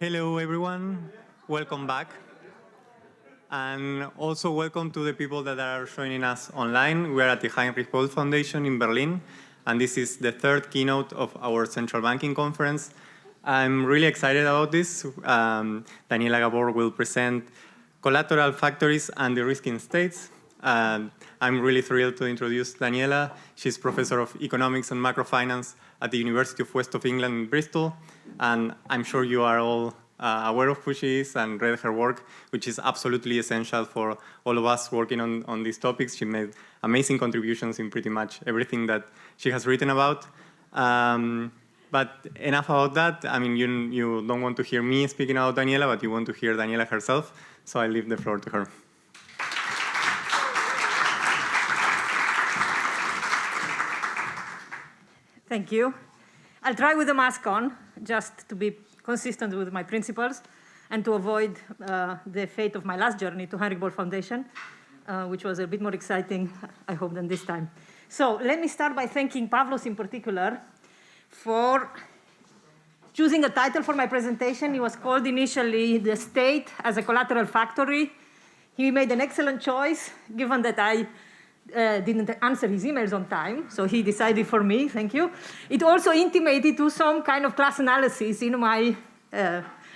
Hello, everyone. Welcome back. And also welcome to the people that are joining us online. We're at the Heinrich-Böll-Foundation in Berlin, and this is the third keynote of our central banking conference. I'm really excited about this. Daniela Gabor will present collateral factories and the risk in states. I'm really thrilled to introduce Daniela. She's professor of economics and macrofinance at the University of West of England in Bristol. And I'm sure you are all aware of who she is and read her work, which is absolutely essential for all of us working on these topics. She made amazing contributions in pretty much everything that she has written about. But enough about that. I mean, you don't want to hear me speaking about Daniela, but you want to hear Daniela herself. So I leave the floor to her. Thank you. I'll try with the mask on, just to be consistent with my principles and to avoid the fate of my last journey to Heinrich-Böll-Foundation, which was a bit more exciting, I hope, than this time. So let me start by thanking Pavlos in particular for choosing a title for my presentation. It was called initially The State as a Collateral Factory. He made an excellent choice, given that I didn't answer his emails on time, so he decided for me, thank you. It also intimated to some kind of class analysis in my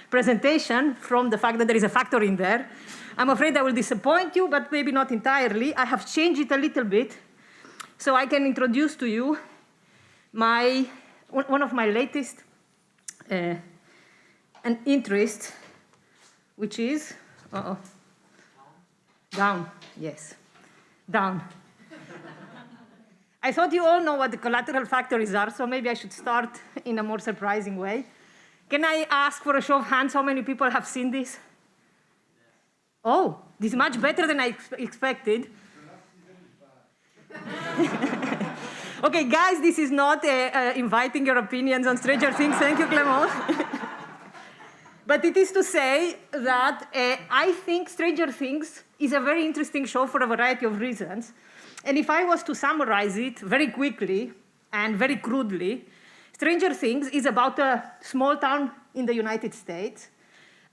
presentation from the fact that there is a factor in there. I'm afraid I will disappoint you, but maybe not entirely. I have changed it a little bit so I can introduce to you one of my latest interests, which is, down, yes. Down. I thought you all know what the collateral factories are, so maybe I should start in a more surprising way. Can I ask for a show of hands how many people have seen this? Oh, this is much better than I expected. Okay, guys, this is not inviting your opinions on Stranger Things. Thank you, Clement. But it is to say that I think Stranger Things is a very interesting show for a variety of reasons. And if I was to summarize it very quickly and very crudely, Stranger Things is about a small town in the United States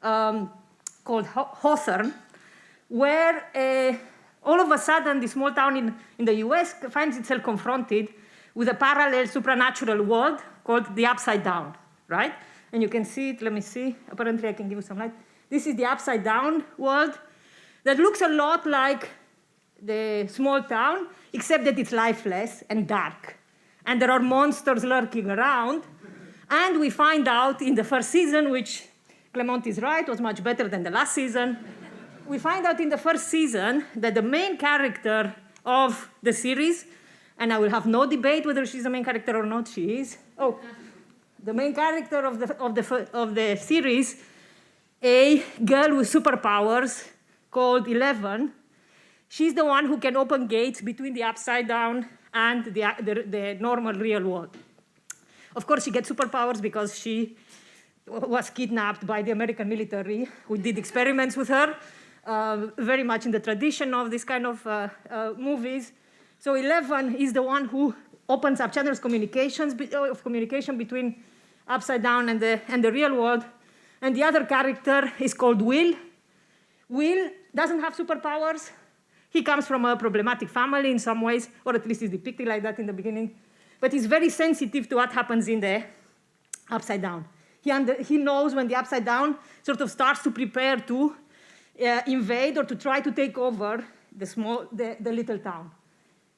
called Hawthorne, where all of a sudden the small town in the US finds itself confronted with a parallel supernatural world called the Upside Down, right? And you can see it, let me see, apparently I can give you some light. This is the Upside Down world that looks a lot like the small town, except that it's lifeless and dark. And there are monsters lurking around. And we find out in the first season, which Clement is right, was much better than the last season. We find out in the first season that the main character of the series, and I will have no debate whether she's the main character or not, she is. Oh. The main character of the series, a girl with superpowers called 11. She's the one who can open gates between the Upside Down and the normal real world. Of course, she gets superpowers because she was kidnapped by the American military, who did experiments with her, very much in the tradition of this kind of movies. So 11 is the one who opens up channels of communication between Upside Down and the real world. And the other character is called Will. Will doesn't have superpowers. He comes from a problematic family in some ways, or at least is depicted like that in the beginning. But he's very sensitive to what happens in the Upside Down. He knows when the Upside Down sort of starts to prepare to invade or to try to take over the little town.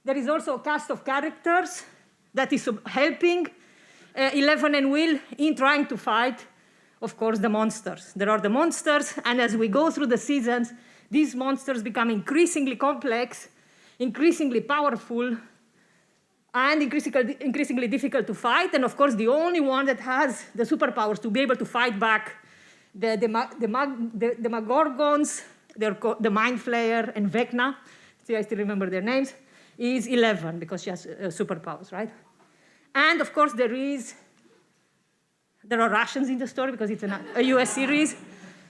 There is also a cast of characters that is helping 11 and Will in trying to fight, of course, the monsters. There are the monsters, and as we go through the seasons, these monsters become increasingly complex, increasingly powerful, and increasingly difficult to fight. And of course, the only one that has the superpowers to be able to fight back the Magorgons, the Mind Flayer, and Vecna, see, I still remember their names, is 11, because she has superpowers, right? And of course, there are Russians in the story, because it's a US series.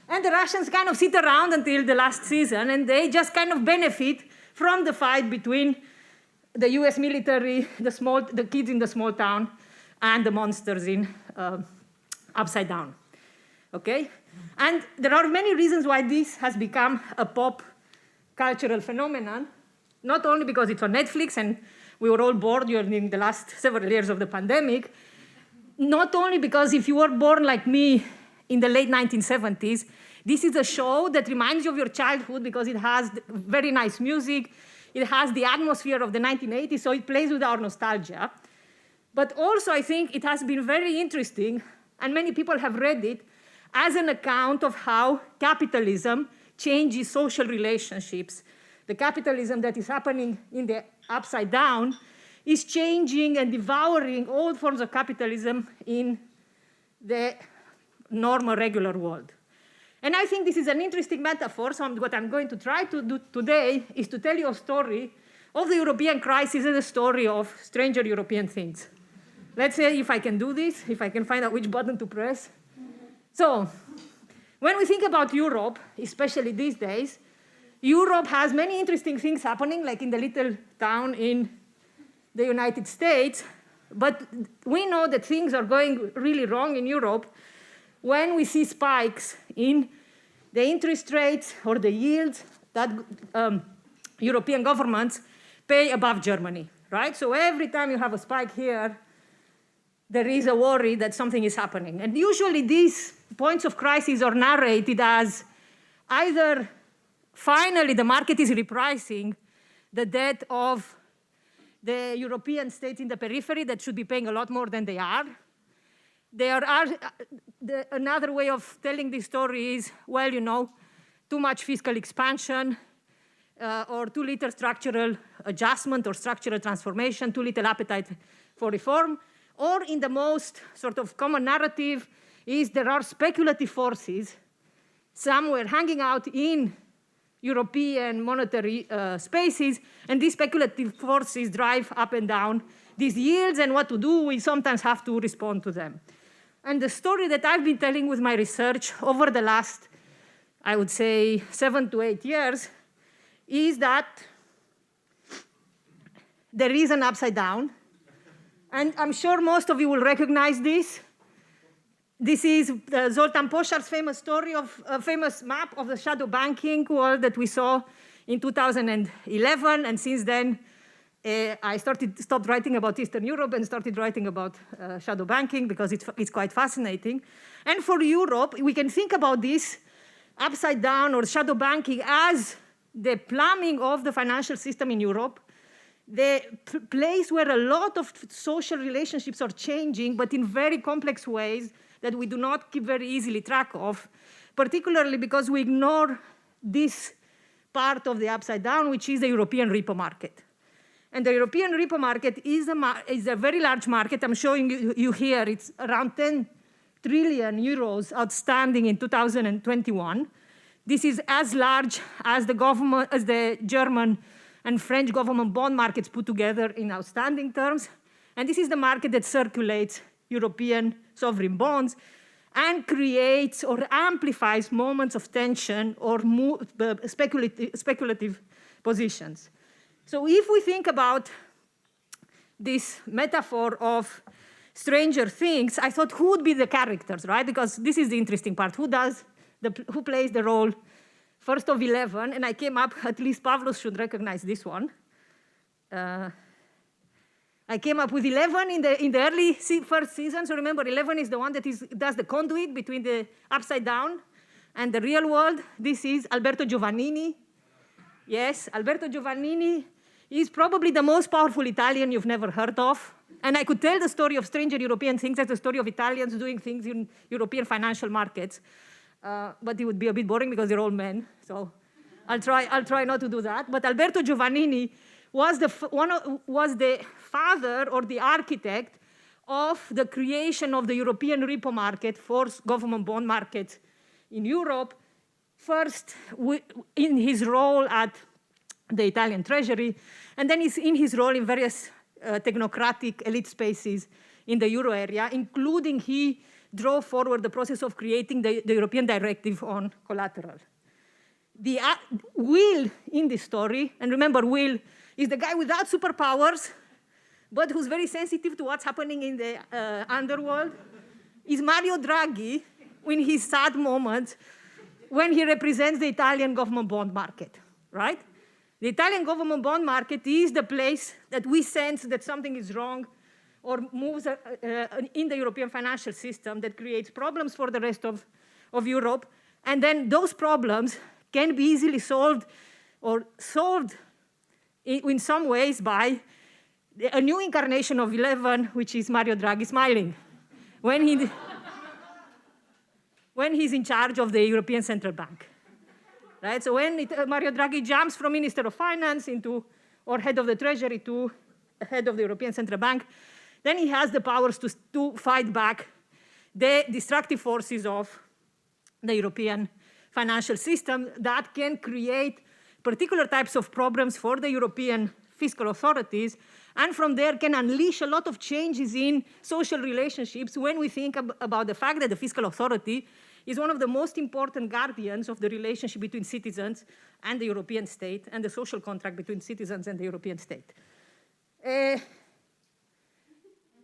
And the Russians kind of sit around until the last season, and they just kind of benefit from the fight between the US military, the kids in the small town, and the monsters in Upside Down. okay? And there are many reasons why this has become a pop cultural phenomenon, not only because it's on Netflix and we were all bored during the last several years of the pandemic, not only because if you were born like me in the late 1970s, this is a show that reminds you of your childhood because it has very nice music, it has the atmosphere of the 1980s, so it plays with our nostalgia. But also, I think it has been very interesting, and many people have read it, as an account of how capitalism changes social relationships. The capitalism that is happening in the upside down is changing and devouring all forms of capitalism in the normal, regular world. And I think this is an interesting metaphor, so what I'm going to try to do today is to tell you a story of the European crisis as a story of stranger European things. Let's say if I can do this, if I can find out which button to press. So, when we think about Europe, especially these days, Europe has many interesting things happening, like in the little town in the United States, but we know that things are going really wrong in Europe when we see spikes in the interest rates or the yields that European governments pay above Germany, right? So every time you have a spike here, there is a worry that something is happening. And usually these points of crisis are narrated as either finally the market is repricing the debt of the European states in the periphery that should be paying a lot more than they are. Another way of telling this story is, well, you know, too much fiscal expansion or too little structural adjustment or structural transformation, too little appetite for reform. Or in the most sort of common narrative is there are speculative forces somewhere hanging out in European monetary spaces, and these speculative forces drive up and down these yields, and what to do, we sometimes have to respond to them. And the story that I've been telling with my research over the last, I would say, 7 to 8 years is that there is an upside down. And I'm sure most of you will recognize this. This is Zoltán Pošar's famous story of a famous map of the shadow banking world that we saw in 2011. And since then, I stopped writing about Eastern Europe and started writing about shadow banking because it's quite fascinating. And for Europe, we can think about this upside down or shadow banking as the plumbing of the financial system in Europe, the place where a lot of social relationships are changing, but in very complex ways that we do not keep very easily track of, particularly because we ignore this part of the upside down, which is the European repo market. And the European repo market is a very large market. I'm showing you here, it's around 10 trillion euros outstanding in 2021. This is as large as the German and French government bond markets put together in outstanding terms. And this is the market that circulates European sovereign bonds and creates or amplifies moments of tension or speculative positions. So if we think about this metaphor of stranger things, I thought, who would be the characters, right? Because this is the interesting part. Who plays the role first of 11, and I came up, at least Pavlos should recognize this one. I came up with 11 in the early first season. So remember, 11 is the one that does the conduit between the upside down and the real world. This is Alberto Giovannini. Yes, Alberto Giovannini is probably the most powerful Italian you've never heard of. And I could tell the story of stranger European things as the story of Italians doing things in European financial markets. But it would be a bit boring because they're all men. So I'll try not to do that. But Alberto Giovannini was the father or the architect of the creation of the European repo market for government bond markets in Europe, first in his role at the Italian Treasury, and then in his role in various technocratic elite spaces in the Euro area, including he drove forward the process of creating the European directive on collateral. The Will in this story, and remember Will is the guy without superpowers, but who's very sensitive to what's happening in the underworld, is Mario Draghi, in his sad moments when he represents the Italian government bond market, right? The Italian government bond market is the place that we sense that something is wrong or moves in the European financial system that creates problems for the rest of Europe. And then those problems can be easily solved or solved in some ways by a new incarnation of 11, which is Mario Draghi smiling, when he's in charge of the European Central Bank. Right? So when Mario Draghi jumps from Minister of Finance or head of the Treasury to head of the European Central Bank, then he has the powers to fight back the destructive forces of the European financial system that can create particular types of problems for the European fiscal authorities, and from there can unleash a lot of changes in social relationships when we think about the fact that the fiscal authority is one of the most important guardians of the relationship between citizens and the European state and the social contract between citizens and the European state.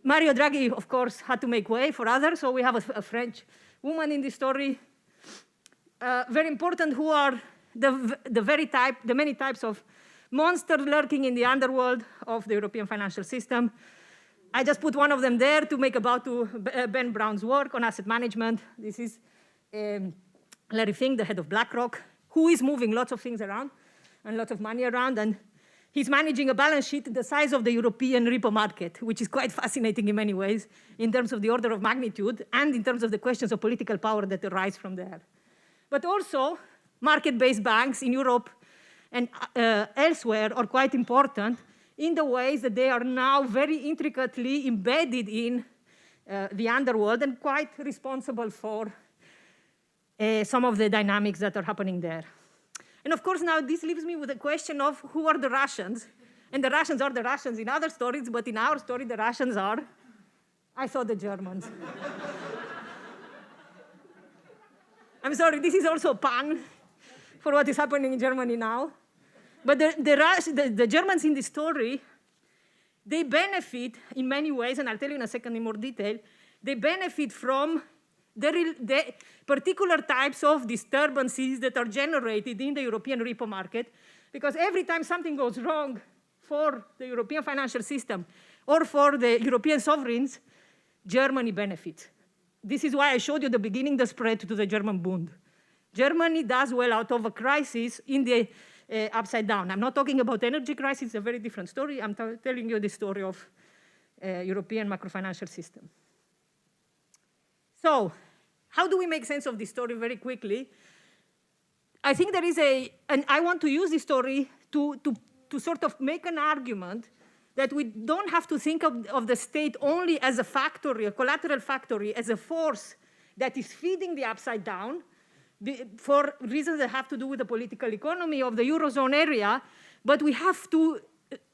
Mario Draghi, of course, had to make way for others, so we have a French woman in this story. Very important, who are the many types of monsters lurking in the underworld of the European financial system. I just put one of them there to make about Ben Brown's work on asset management. This is Larry Fink, the head of BlackRock, who is moving lots of things around and lots of money around, and he's managing a balance sheet the size of the European repo market, which is quite fascinating in many ways in terms of the order of magnitude and in terms of the questions of political power that arise from there. But also, market-based banks in Europe and elsewhere are quite important in the ways that they are now very intricately embedded in the underworld and quite responsible for some of the dynamics that are happening there. And of course, now this leaves me with the question of who are the Russians? And the Russians are the Russians in other stories, but in our story, the Russians are, I thought, the Germans. I'm sorry, this is also a pun for what is happening in Germany now. But the Germans in this story, they benefit in many ways, and I'll tell you in a second in more detail, they benefit from the particular types of disturbances that are generated in the European repo market, because every time something goes wrong for the European financial system or for the European sovereigns, Germany benefits. This is why I showed you at the beginning the spread to the German Bund. Germany does well out of a crisis in the upside down. I'm not talking about energy crisis, it's a very different story. I'm telling you the story of European macrofinancial system. So, how do we make sense of this story very quickly? I think there is and I want to use this story to sort of make an argument that we don't have to think of the state only as a factory, a collateral factory, as a force that is feeding the upside down for reasons that have to do with the political economy of the Eurozone area, but we have to,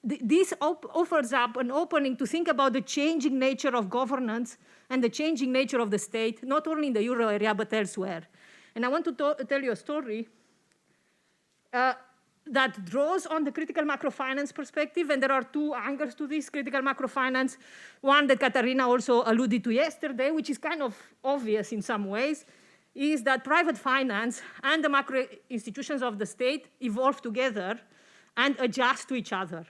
this offers up an opening to think about the changing nature of governance and the changing nature of the state, not only in the Euro area, but elsewhere. And I want to tell you a story that draws on the critical macrofinance perspective, and there are two angles to this critical macrofinance. One that Katarina also alluded to yesterday, which is kind of obvious in some ways, is that private finance and the macro institutions of the state evolve together and adjust to each other,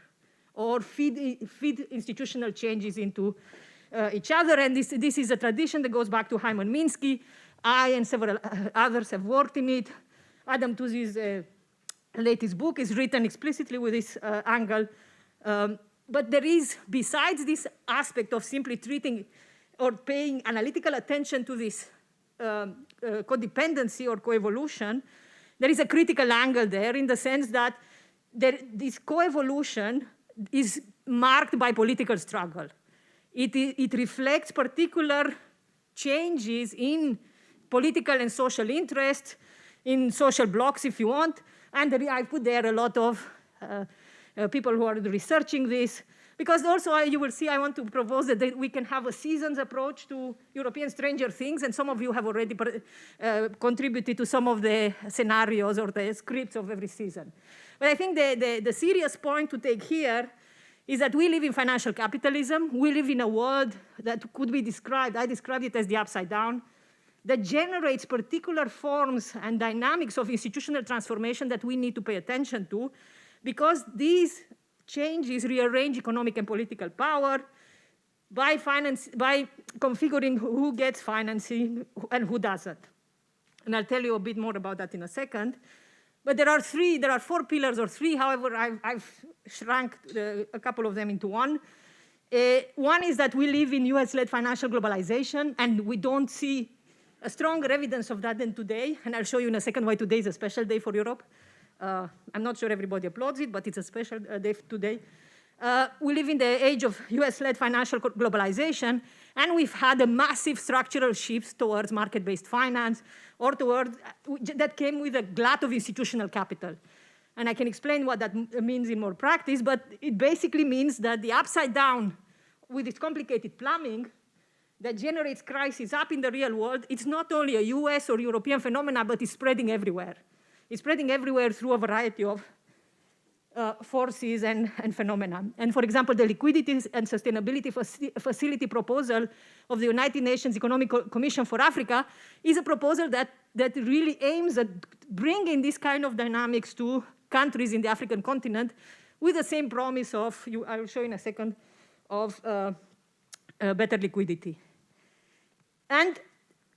or feed institutional changes into each other. And this is a tradition that goes back to Hyman Minsky. I and several others have worked in it. Adam Tooze's latest book is written explicitly with this angle. But there is, besides this aspect of simply treating or paying analytical attention to this codependency or coevolution, there is a critical angle there in the sense that this coevolution is marked by political struggle. It reflects particular changes in political and social interests, in social blocks, if you want. And I put there a lot of people who are researching this, because also you will see I want to propose that we can have a seasons approach to European Stranger Things, and some of you have already contributed to some of the scenarios or the scripts of every season. But I think the serious point to take here is that we live in financial capitalism. We live in a world that could be described, I described it as the upside down. that generates particular forms and dynamics of institutional transformation that we need to pay attention to, because these changes rearrange economic and political power by configuring who gets financing and who doesn't. And I'll tell you a bit more about that in a second. But there are 4 pillars or 3, however, I've shrunk a couple of them into one. One is that we live in US-led financial globalization, and we don't see a stronger evidence of that than today. And I'll show you in a second why today is a special day for Europe. I'm not sure everybody applauds it, but it's a special day today. We live in the age of US-led financial globalization, and we've had a massive structural shift towards market-based finance, or towards that came with a glut of institutional capital. And I can explain what that means in more practice, but it basically means that the upside down, with its complicated plumbing, that generates crises up in the real world, it's not only a US or European phenomena, but it's spreading everywhere. It's spreading everywhere through a variety of forces and phenomena. And for example, the Liquidity and Sustainability Facility proposal of the United Nations Economic Commission for Africa is a proposal that really aims at bringing this kind of dynamics to countries in the African continent with the same promise of, I will show in a second, of better liquidity. And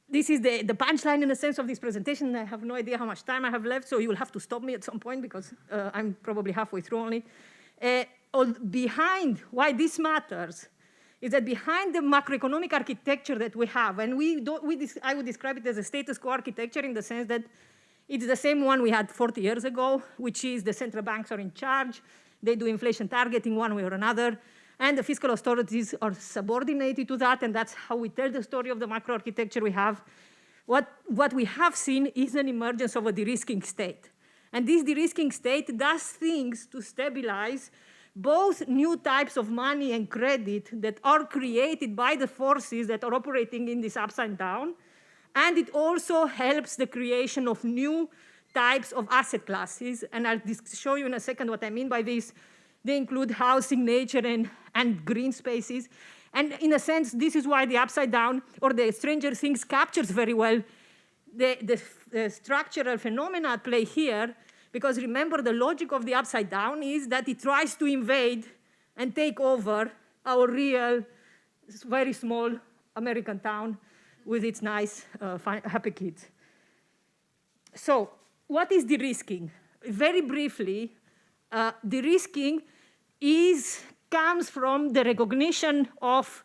this is the punchline in a sense of this presentation. I have no idea how much time I have left, so you will have to stop me at some point because I'm probably halfway through only. Behind why this matters is that behind the macroeconomic architecture that we have, and I would describe it as a status quo architecture in the sense that it's the same one we had 40 years ago, which is the central banks are in charge. They do inflation targeting one way or another. And the fiscal authorities are subordinated to that, and that's how we tell the story of the macro architecture we have. What we have seen is an emergence of a de-risking state. And this de-risking state does things to stabilize both new types of money and credit that are created by the forces that are operating in this upside down. And it also helps the creation of new types of asset classes. And I'll show you in a second what I mean by this. They include housing, nature, and green spaces. And in a sense, this is why the upside down, or the Stranger Things, captures very well the structural phenomena at play here. Because remember, the logic of the upside down is that it tries to invade and take over our real, very small American town with its nice, happy kids. So what is de-risking? Very briefly, de-risking comes from the recognition of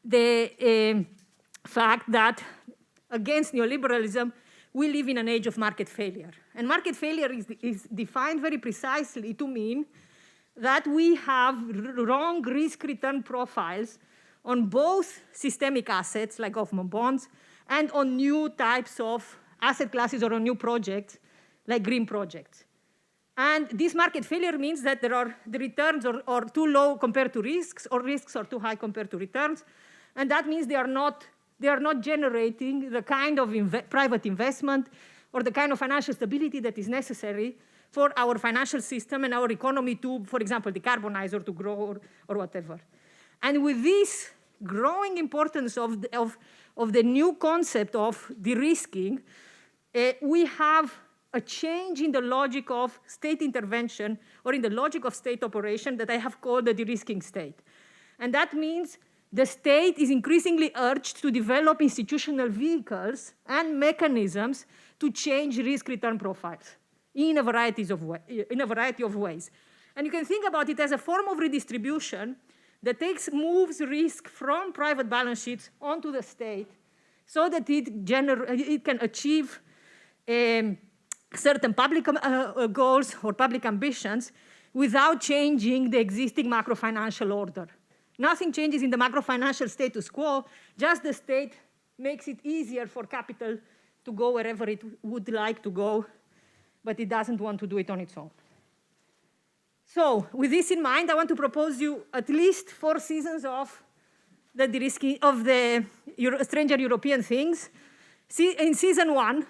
the fact that against neoliberalism, we live in an age of market failure. And market failure is defined very precisely to mean that we have wrong risk-return profiles on both systemic assets, like government bonds, and on new types of asset classes or on new projects, like green projects. And this market failure means that the returns are too low compared to risks, or risks are too high compared to returns. And that means they are not generating the kind of private investment or the kind of financial stability that is necessary for our financial system and our economy to, for example, decarbonize or to grow or whatever. And with this growing importance of the new concept of de-risking, we have a change in the logic of state intervention or in the logic of state operation that I have called the de-risking state. And that means the state is increasingly urged to develop institutional vehicles and mechanisms to change risk-return profiles in a variety of ways. And you can think about it as a form of redistribution that moves risk from private balance sheets onto the state so that it can achieve certain public goals or public ambitions without changing the existing macro-financial order. Nothing changes in the macro-financial status quo, just the state makes it easier for capital to go wherever it would like to go, but it doesn't want to do it on its own. So with this in mind, I want to propose you at least 4 seasons of the Stranger European Things. In season 1,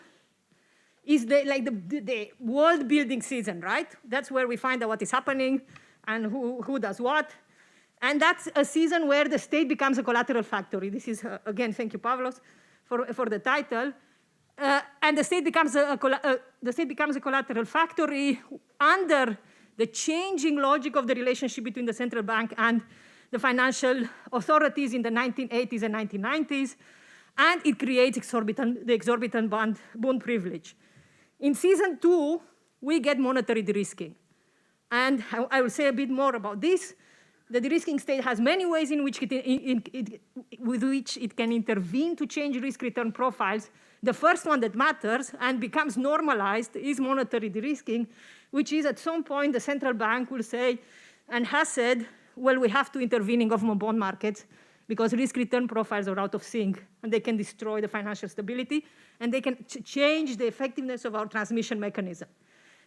is the world-building season, right? That's where we find out what is happening and who does what. And that's a season where the state becomes a collateral factory. This is, again, thank you, Pavlos, for the title. And the state becomes a collateral factory under the changing logic of the relationship between the central bank and the financial authorities in the 1980s and 1990s, and it creates the exorbitant bond privilege. In season 2, we get monetary de-risking. And I will say a bit more about this. The de-risking state has many ways in which with which it can intervene to change risk-return profiles. The first one that matters and becomes normalized is monetary de-risking, which is at some point the central bank will say, and has said, well, we have to intervene in government bond markets because risk-return profiles are out of sync, and they can destroy the financial stability, and they can change the effectiveness of our transmission mechanism.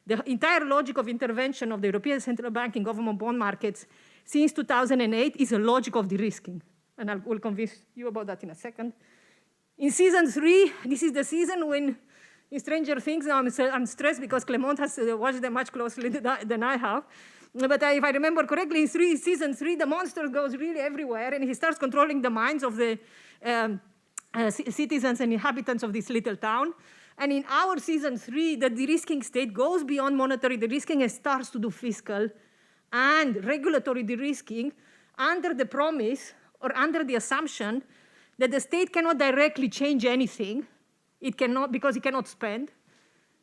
The entire logic of intervention of the European Central Bank in government bond markets since 2008 is a logic of de-risking, and I will convince you about that in a second. In season 3, this is the season when, in Stranger Things, I'm stressed because Clement has watched them much closely than I have. But if I remember correctly, in season 3, the monster goes really everywhere, and he starts controlling the minds of the citizens and inhabitants of this little town. And in our season 3, the de-risking state goes beyond monetary de-risking and starts to do fiscal and regulatory de-risking under the promise or under the assumption that the state cannot directly change anything. It cannot, because it cannot spend,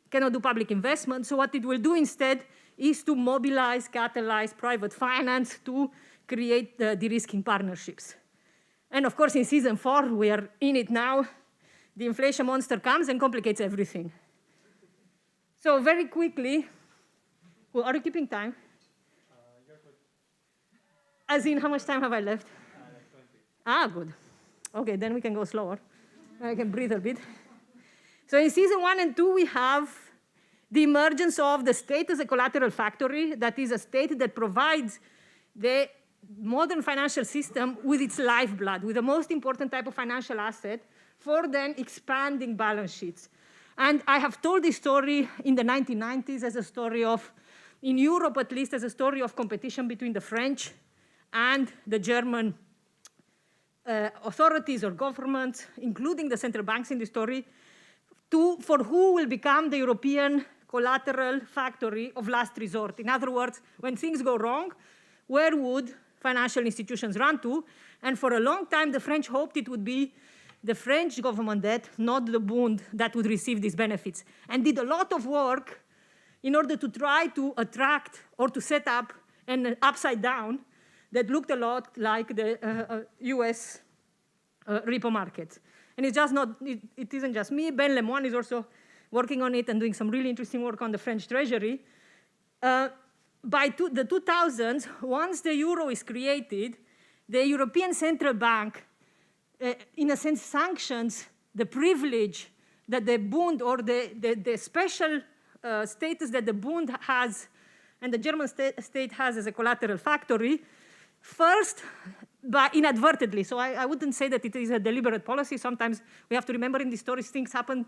cannot do public investment. So what it will do instead is to mobilize, catalyze private finance to create the de-risking partnerships. And of course, in season 4, we are in it now. The inflation monster comes and complicates everything. So very quickly, well, are you keeping time? You're good. As in, how much time have I left? Like 20. Good. Okay, then we can go slower. I can breathe a bit. So in season 1 and 2, we have the emergence of the state as a collateral factory, that is a state that provides the modern financial system with its lifeblood, with the most important type of financial asset for then expanding balance sheets. And I have told this story in the 1990s as a story of, in Europe at least, as a story of competition between the French and the German authorities or governments, including the central banks in the story, for who will become the European collateral factory of last resort. In other words, when things go wrong, where would financial institutions run to? And for a long time, the French hoped it would be the French government debt, not the Bund, that would receive these benefits, and did a lot of work in order to try to attract or to set up an upside down that looked a lot like the US repo market. And it's just not, it isn't just me. Ben Lemoine is also working on it and doing some really interesting work on the French Treasury. By the 2000s, once the euro is created, the European Central Bank, in a sense, sanctions the privilege that the Bund or the special status that the Bund has and the German state has as a collateral factory, first, but inadvertently. So I wouldn't say that it is a deliberate policy. Sometimes we have to remember in these stories things happen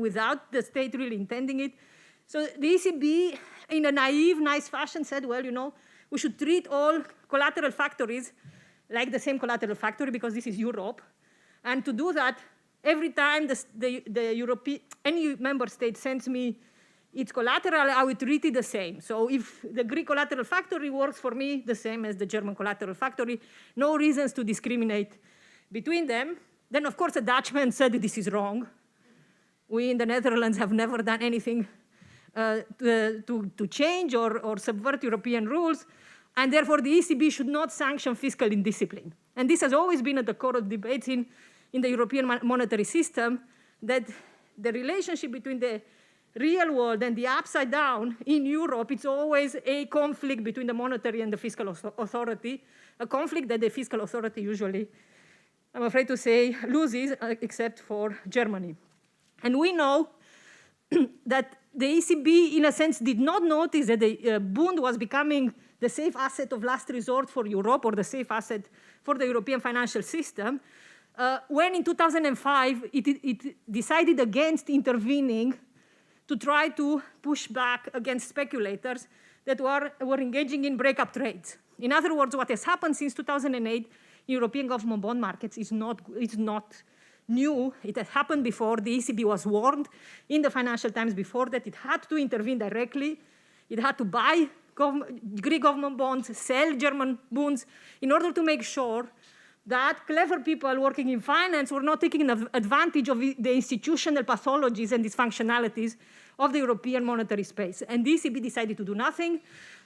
without the state really intending it. So the ECB, in a naive, nice fashion, said, well, you know, we should treat all collateral factories like the same collateral factory because this is Europe. And to do that, every time any member state sends me its collateral, I would treat it the same. So if the Greek collateral factory works for me the same as the German collateral factory, no reasons to discriminate between them. Then, of course, the Dutchman said this is wrong. We in the Netherlands have never done anything to change or subvert European rules, and therefore the ECB should not sanction fiscal indiscipline. And this has always been at the core of debates in the European monetary system, that the relationship between the real world and the upside down in Europe, it's always a conflict between the monetary and the fiscal authority, a conflict that the fiscal authority usually, I'm afraid to say, loses, except for Germany. And we know that the ECB, in a sense, did not notice that the Bund was becoming the safe asset of last resort for Europe, or the safe asset for the European financial system, when in 2005 it decided against intervening to try to push back against speculators that were engaging in breakup trades. In other words, what has happened since 2008 in European government bond markets is not knew, it had happened before, the ECB was warned in the Financial Times before that it had to intervene directly. It had to buy Greek government bonds, sell German bonds, in order to make sure that clever people working in finance were not taking advantage of the institutional pathologies and dysfunctionalities of the European monetary space. And the ECB decided to do nothing,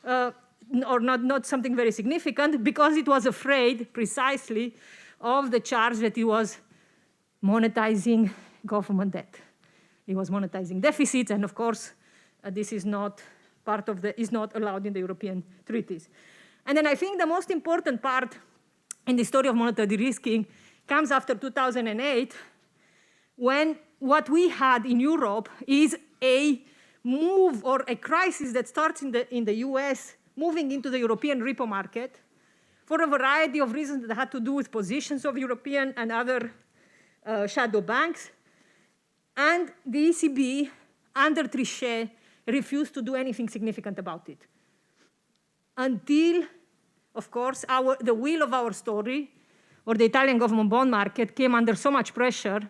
or not something very significant, because it was afraid precisely of the charge that it was monetizing government debt. It was monetizing deficits, and of course, this is not part of is not allowed in the European treaties. And then I think the most important part in the story of monetary de-risking comes after 2008, when what we had in Europe is a move or a crisis that starts in the US, moving into the European repo market for a variety of reasons that had to do with positions of European and other shadow banks. And the ECB, under Trichet, refused to do anything significant about it. Until, of course, the wheel of our story, or the Italian government bond market, came under so much pressure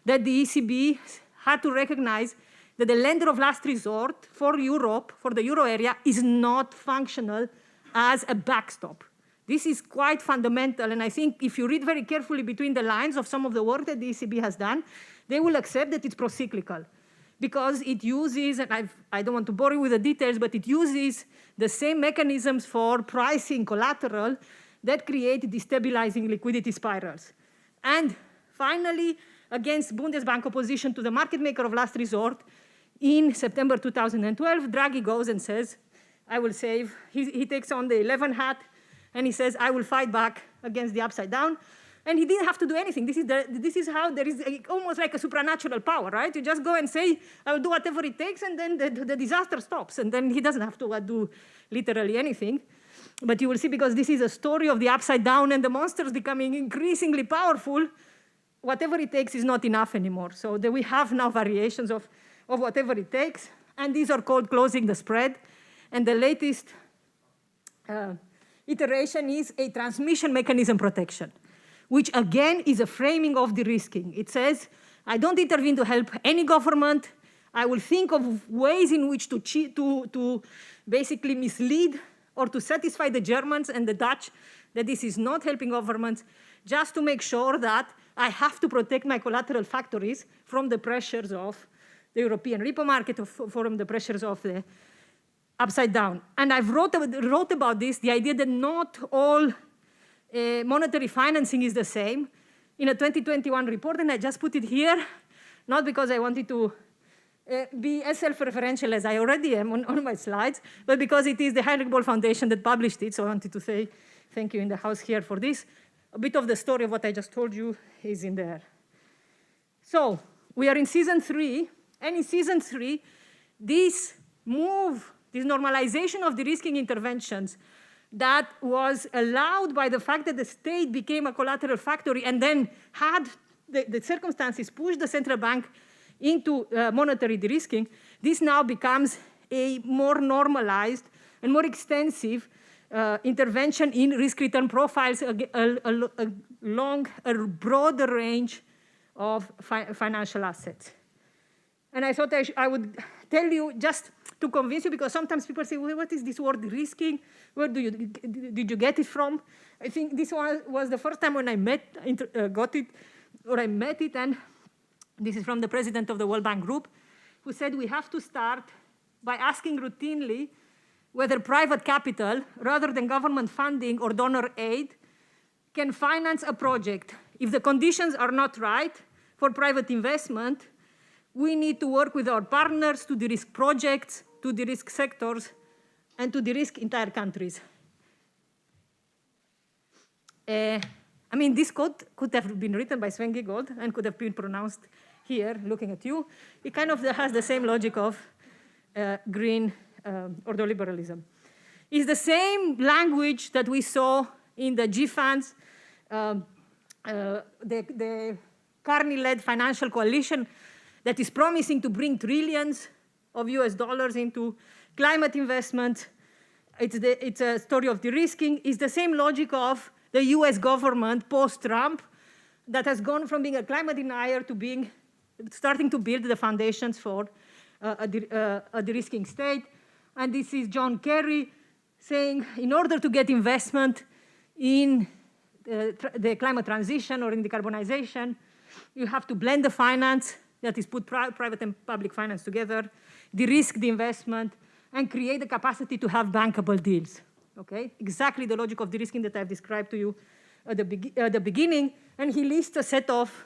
that the ECB had to recognize that the lender of last resort for Europe, for the euro area, is not functional as a backstop. This is quite fundamental, and I think if you read very carefully between the lines of some of the work that the ECB has done, they will accept that it's procyclical, because it uses, and I don't want to bore you with the details, but it uses the same mechanisms for pricing collateral that create destabilizing liquidity spirals. And finally, against Bundesbank opposition to the market maker of last resort, in September 2012, Draghi goes and says, I will save. He takes on the 11 hat, and he says, I will fight back against the upside down. And he didn't have to do anything. This is how there is almost like a supernatural power, right? You just go and say, I will do whatever it takes, and then the disaster stops. And then he doesn't have to do literally anything. But you will see, because this is a story of the upside down and the monsters becoming increasingly powerful, whatever it takes is not enough anymore. So we have now variations of whatever it takes. And these are called closing the spread. And the latest iteration is a transmission mechanism protection, which again is a framing of de-risking. It says, I don't intervene to help any government. I will think of ways in which to basically mislead or to satisfy the Germans and the Dutch that this is not helping governments, just to make sure that I have to protect my collateral factories from the pressures of the European repo market, from the pressures of the upside down. And I've wrote about this, the idea that not all monetary financing is the same, in a 2021 report, and I just put it here, not because I wanted to be as self-referential as I already am on my slides, but because it is the Heinrich-Böll-Foundation that published it, so I wanted to say thank you in the house here for this. A bit of the story of what I just told you is in there. So we are in season 3, and in season 3, this move, this normalization of de-risking interventions that was allowed by the fact that the state became a collateral factory and then had the circumstances push the central bank into monetary de-risking, this now becomes a more normalized and more extensive intervention in risk-return profiles along a broader range of financial assets. And I thought I would tell you just to convince you, because sometimes people say, well, what is this word de-risking? Where did you get it from? I think this was the first time when I met it, and this is from the president of the World Bank Group, who said we have to start by asking routinely whether private capital, rather than government funding or donor aid, can finance a project. If the conditions are not right for private investment, we need to work with our partners to de-risk projects, to de-risk sectors, and to de-risk entire countries. I mean, this quote could have been written by Sven Giegold and could have been pronounced here, looking at you. It kind of has the same logic of green ordoliberalism. It's the same language that we saw in the G-funds, the Carney-led financial coalition that is promising to bring trillions of US dollars into climate investment. It's a story of de-risking. It's the same logic of the US government post-Trump that has gone from being a climate denier to starting to build the foundations for a de-risking state. And this is John Kerry saying, in order to get investment in the climate transition or in decarbonization, you have to blend the finance, that is put private and public finance together, de-risk the investment, and create the capacity to have bankable deals. Okay, exactly the logic of de-risking that I've described to you at the beginning. And he lists a set of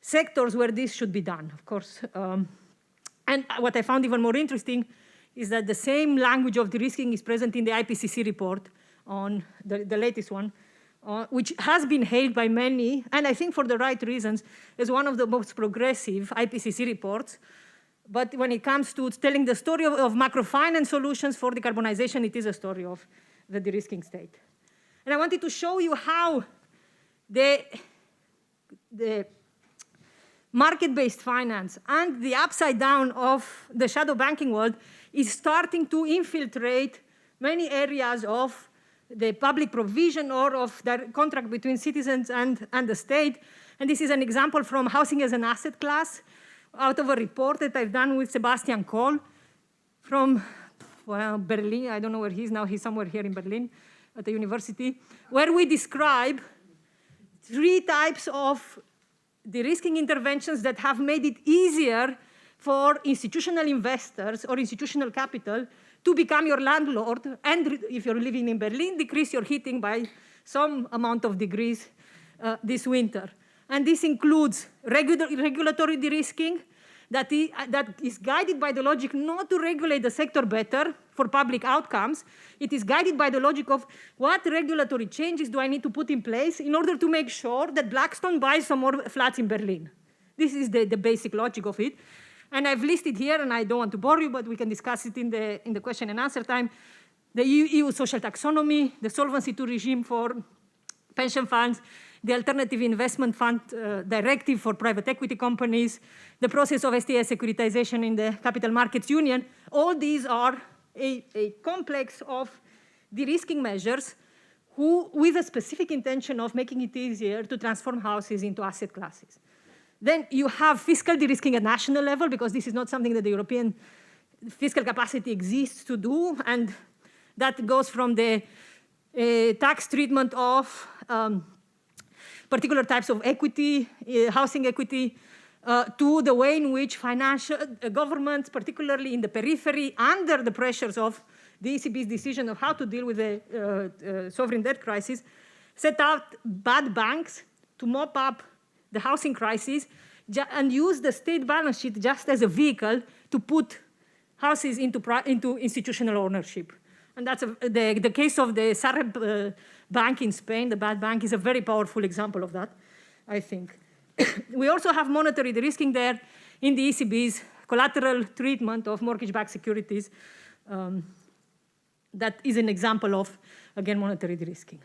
sectors where this should be done, of course. And what I found even more interesting is that the same language of de-risking is present in the IPCC report, on the latest one, which has been hailed by many, and I think for the right reasons, as one of the most progressive IPCC reports. But when it comes to telling the story of macrofinance solutions for decarbonization, it is a story of the de-risking state. And I wanted to show you how the market-based finance and the upside down of the shadow banking world is starting to infiltrate many areas of the public provision or of the contract between citizens and the state. And this is an example from housing as an asset class out of a report that I've done with Sebastian Kohl from, well, Berlin. I don't know where he is now. He's somewhere here in Berlin at the university, where we describe 3 types of de-risking interventions that have made it easier for institutional investors or institutional capital to become your landlord, and if you're living in Berlin, decrease your heating by some amount of degrees this winter. And this includes regulatory de-risking that is guided by the logic not to regulate the sector better for public outcomes. It is guided by the logic of what regulatory changes do I need to put in place in order to make sure that Blackstone buys some more flats in Berlin. This is the basic logic of it. And I've listed here, and I don't want to bore you, but we can discuss it in the question and answer time, the EU social taxonomy, the Solvency II regime for pension funds, the Alternative Investment Fund Directive for private equity companies, the process of STS securitization in the Capital Markets Union. All these are a complex of de-risking measures with a specific intention of making it easier to transform houses into asset classes. Then you have fiscal de-risking at national level, because this is not something that the European fiscal capacity exists to do, and that goes from the tax treatment of particular types of equity, housing equity, to the way in which financial governments, particularly in the periphery, under the pressures of the ECB's decision of how to deal with the sovereign debt crisis, set out bad banks to mop up the housing crisis and use the state balance sheet just as a vehicle to put houses into institutional ownership. And that's the case of the Sareb bank in Spain, the bad bank, is a very powerful example of that, I think. We also have monetary de-risking there in the ECB's collateral treatment of mortgage-backed securities. That is an example of, again, monetary de-risking.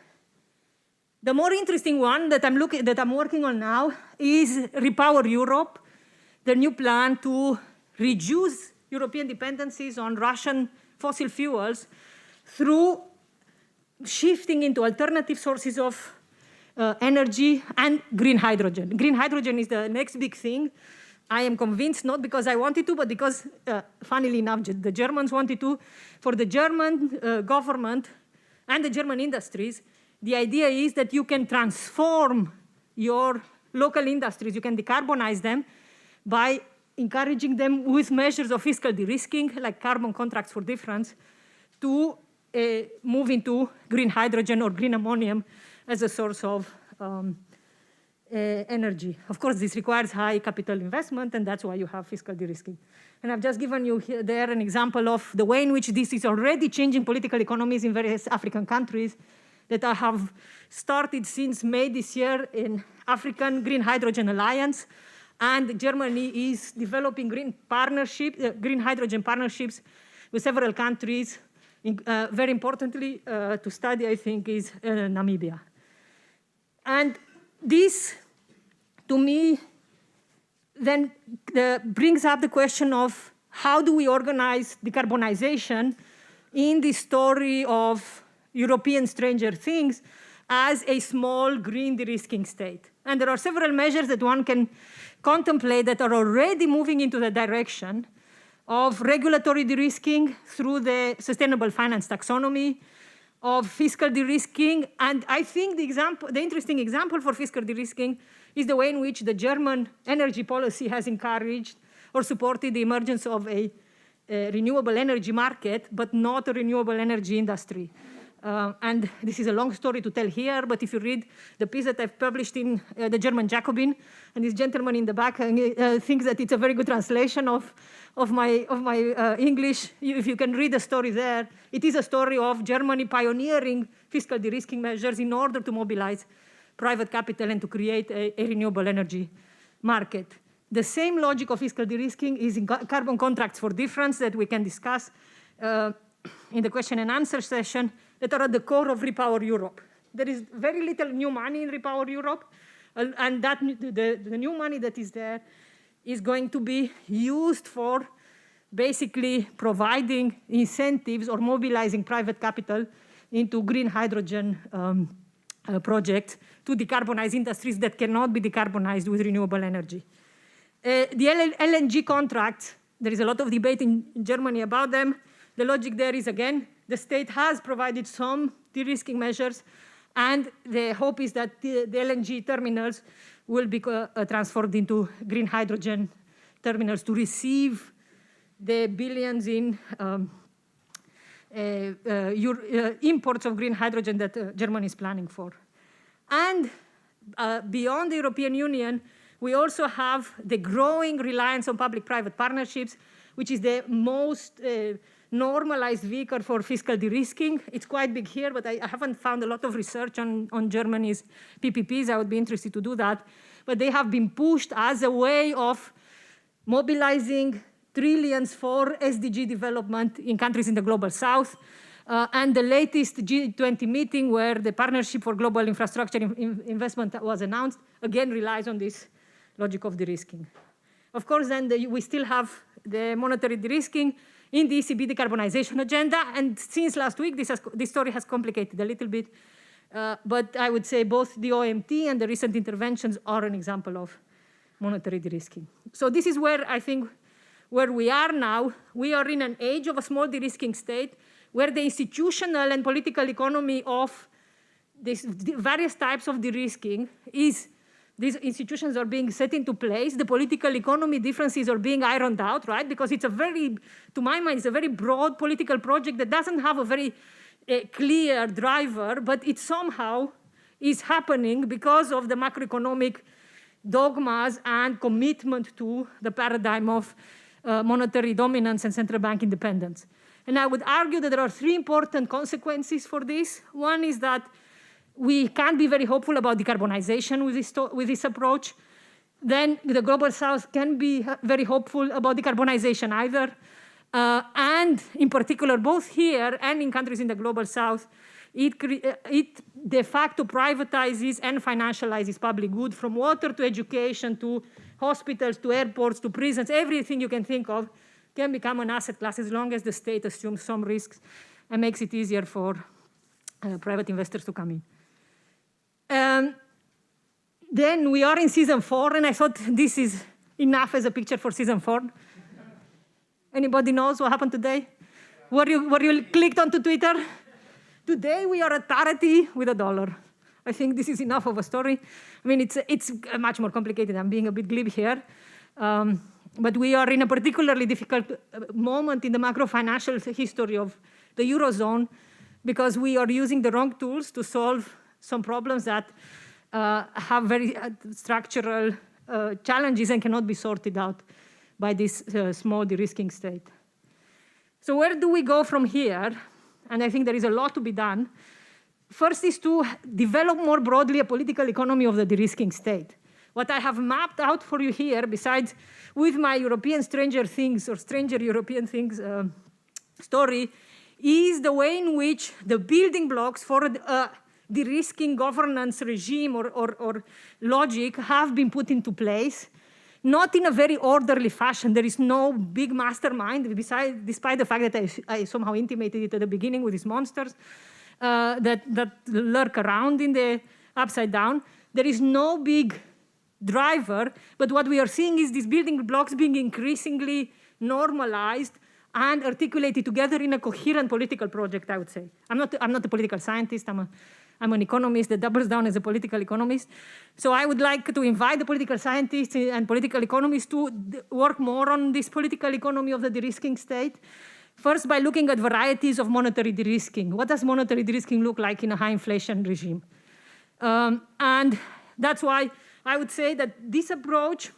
The more interesting one that I'm working on now is Repower Europe, the new plan to reduce European dependencies on Russian fossil fuels through shifting into alternative sources of energy and green hydrogen. Green hydrogen is the next big thing. I am convinced, not because I wanted to, but because, funnily enough, the Germans wanted to. For the German government and the German industries, the idea is that you can transform your local industries, you can decarbonize them by encouraging them with measures of fiscal de-risking, like carbon contracts for difference, to move into green hydrogen or green ammonium as a source of energy. Of course, this requires high capital investment, and that's why you have fiscal de-risking. And I've just given you here, there an example of the way in which this is already changing political economies in various African countries that I have started since May this year in African Green Hydrogen Alliance. And Germany is developing green hydrogen partnerships with several countries. Very importantly, to study, I think, is Namibia. And this, to me, then brings up the question of how do we organize decarbonization in the story of European Stranger Things, as a small green de-risking state. And there are several measures that one can contemplate that are already moving into the direction of regulatory de-risking through the sustainable finance taxonomy, of fiscal de-risking. And I think the interesting example for fiscal de-risking is the way in which the German energy policy has encouraged or supported the emergence of a renewable energy market, but not a renewable energy industry. And this is a long story to tell here, but if you read the piece that I've published in the German Jacobin, and this gentleman in the back thinks that it's a very good translation of my English, if you can read the story there, it is a story of Germany pioneering fiscal de-risking measures in order to mobilize private capital and to create a renewable energy market. The same logic of fiscal de-risking is in carbon contracts for difference that we can discuss in the question and answer session, that are at the core of Repower Europe. There is very little new money in Repower Europe, and that the new money that is there is going to be used for basically providing incentives or mobilizing private capital into green hydrogen projects to decarbonize industries that cannot be decarbonized with renewable energy. The LNG contracts, there is a lot of debate in Germany about them. The logic there is, again, the state has provided some de-risking measures, and the hope is that the LNG terminals will be transformed into green hydrogen terminals to receive the billions in imports of green hydrogen that Germany is planning for. And beyond the European Union, we also have the growing reliance on public-private partnerships, which is the most normalized vehicle for fiscal de-risking. It's quite big here, but I haven't found a lot of research on Germany's PPPs. I would be interested to do that. But they have been pushed as a way of mobilizing trillions for SDG development in countries in the global south. And the latest G20 meeting, where the Partnership for Global Infrastructure Investment was announced, again relies on this logic of de-risking. Of course, then we still have the monetary de-risking in the ECB decarbonization agenda. And since last week, this story has complicated a little bit. But I would say both the OMT and the recent interventions are an example of monetary de-risking. So this is where I think where we are now. We are in an age of a small de-risking state where the institutional and political economy of these various types of de-risking is these institutions are being set into place. The political economy differences are being ironed out, right? Because it's a very, to my mind, it's a very broad political project that doesn't have a very clear driver, but it somehow is happening because of the macroeconomic dogmas and commitment to the paradigm of monetary dominance and central bank independence. And I would argue that there are three important consequences for this. One is that we can't be very hopeful about decarbonization with this approach. Then the global south can be very hopeful about decarbonization either. And in particular, both here and in countries in the global south, it de facto privatizes and financializes public good, from water to education to hospitals to airports to prisons. Everything you can think of can become an asset class as long as the state assumes some risks and makes it easier for private investors to come in. Then we are in season 4, and I thought this is enough as a picture for season 4. Anybody knows what happened today? Were you clicked onto Twitter? Today we are at parity with $1. I think this is enough of a story. I mean, it's much more complicated. I'm being a bit glib here. But we are in a particularly difficult moment in the macro-financial history of the Eurozone because we are using the wrong tools to solve some problems that have very structural challenges and cannot be sorted out by this small de-risking state. So where do we go from here? And I think there is a lot to be done. First is to develop more broadly a political economy of the de-risking state. What I have mapped out for you here, besides with my European Stranger Things or Stranger European Things story, is the way in which the building blocks for de-risking governance regime or logic have been put into place, not in a very orderly fashion. There is no big mastermind, despite the fact that I somehow intimated it at the beginning with these monsters. that lurk around in the upside down. There is no big driver, but what we are seeing is these building blocks being increasingly normalized and articulated together in a coherent political project, I would say. I'm not a political scientist. I'm an economist that doubles down as a political economist. So I would like to invite the political scientists and political economists to work more on this political economy of the de-risking state. First, by looking at varieties of monetary de-risking. What does monetary de-risking look like in a high inflation regime? And that's why I would say that this approach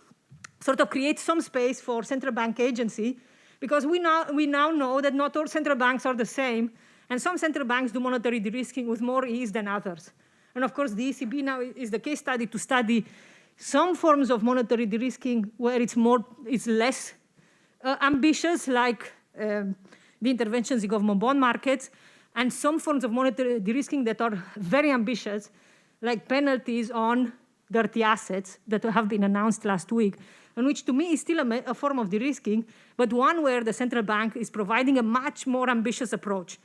sort of creates some space for central bank agency, because we now know that not all central banks are the same, and some central banks do monetary de-risking with more ease than others. And of course, the ECB now is the case study to study some forms of monetary de-risking where it's less ambitious, like the interventions in government bond markets, and some forms of monetary de-risking that are very ambitious, like penalties on dirty assets that have been announced last week, and which to me is still a form of de-risking, but one where the central bank is providing a much more ambitious approach.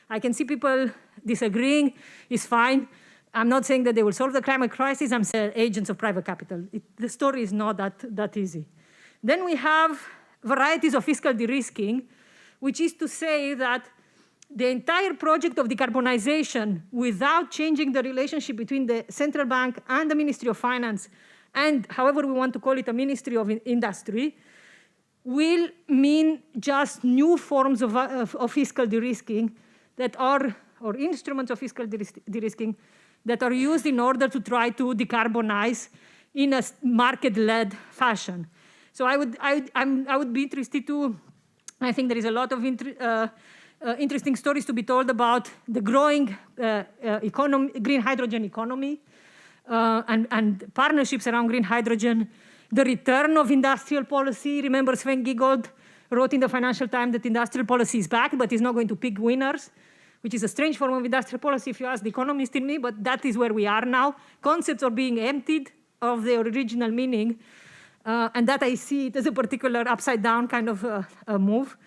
I can see people disagreeing, it's fine. I'm not saying that they will solve the climate crisis, I'm saying agents of private capital. The story is not that easy. Then we have varieties of fiscal de-risking, which is to say that the entire project of decarbonization without changing the relationship between the central bank and the Ministry of Finance, and however we want to call it, a Ministry of Industry, will mean just new forms of fiscal de-risking that are, or instruments of fiscal de-risking that are used in order to try to decarbonize in a market-led fashion. So I would be interested to, I think there is a lot of interesting stories to be told about the growing green hydrogen economy and partnerships around green hydrogen, the return of industrial policy. Remember Sven Giegold wrote in the Financial Times that industrial policy is back, but is not going to pick winners, which is a strange form of industrial policy if you ask the economist in me, but that is where we are now. Concepts are being emptied of their original meaning, and that I see it as a particular upside-down kind of a move.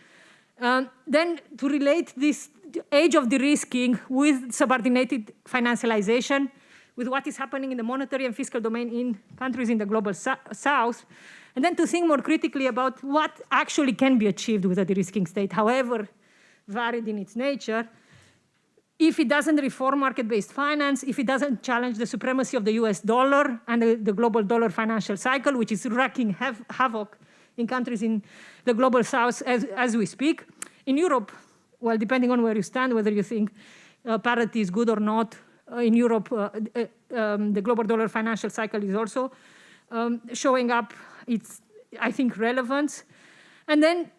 Then to relate this age of de-risking with subordinated financialization, with what is happening in the monetary and fiscal domain in countries in the global south, and then to think more critically about what actually can be achieved with a de-risking state, however varied in its nature, if it doesn't reform market-based finance, if it doesn't challenge the supremacy of the US dollar and the global dollar financial cycle, which is wreaking havoc in countries in the global south as we speak. In Europe, well, depending on where you stand, whether you think parity is good or not, in Europe, the global dollar financial cycle is also showing up its, I think, relevance. And then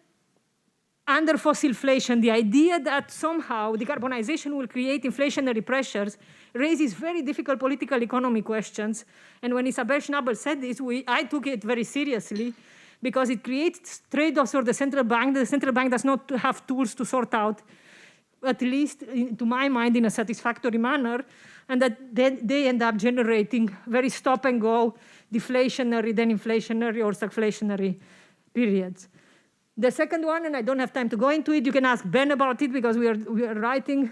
under fossilflation, the idea that somehow decarbonization will create inflationary pressures raises very difficult political economy questions. And when Isabel Schnabel said this, I took it very seriously, because it creates trade-offs for the central bank. The central bank does not have tools to sort out, at least to my mind, in a satisfactory manner, and that they end up generating very stop-and-go deflationary, then inflationary or stagflationary periods. The second one, and I don't have time to go into it, you can ask Ben about it because we are writing,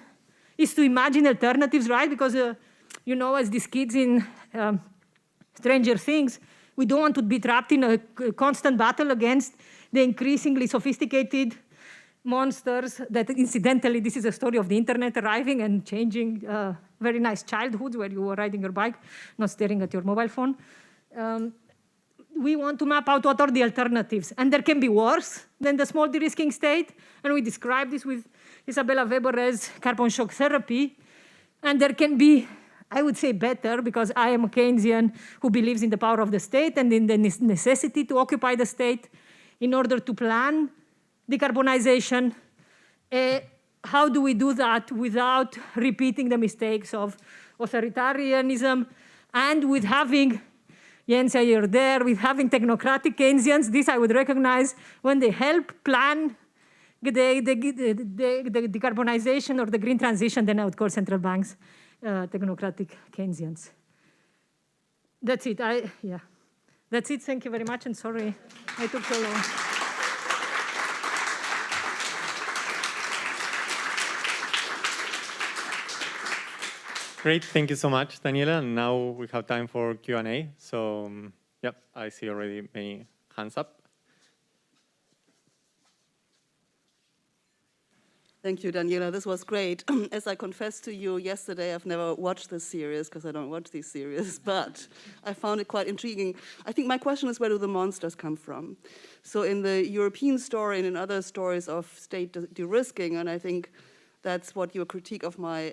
is to imagine alternatives, right? Because, you know, as these kids in Stranger Things, we don't want to be trapped in a constant battle against the increasingly sophisticated monsters that, incidentally, this is a story of the internet arriving and changing very nice childhoods where you were riding your bike, not staring at your mobile phone. We want to map out what are the alternatives. And there can be worse than the small de-risking state. And we describe this with Isabella Weber as carbon shock therapy. And there can be, I would say, better, because I am a Keynesian who believes in the power of the state and in the necessity to occupy the state in order to plan decarbonization. How do we do that without repeating the mistakes of authoritarianism and with having, Jens, you're there, with having technocratic Keynesians? This I would recognize when they help plan the decarbonization or the green transition, then I would call central banks technocratic Keynesians. That's it. Yeah. That's it. Thank you very much, and sorry I took so long. Great, thank you so much, Daniela. And now we have time for Q&A. So, yep, I see already many hands up. Thank you, Daniela. This was great. As I confessed to you yesterday, I've never watched this series because I don't watch these series, but I found it quite intriguing. I think my question is, where do the monsters come from? So in the European story and in other stories of state de-risking, and I think that's what your critique of my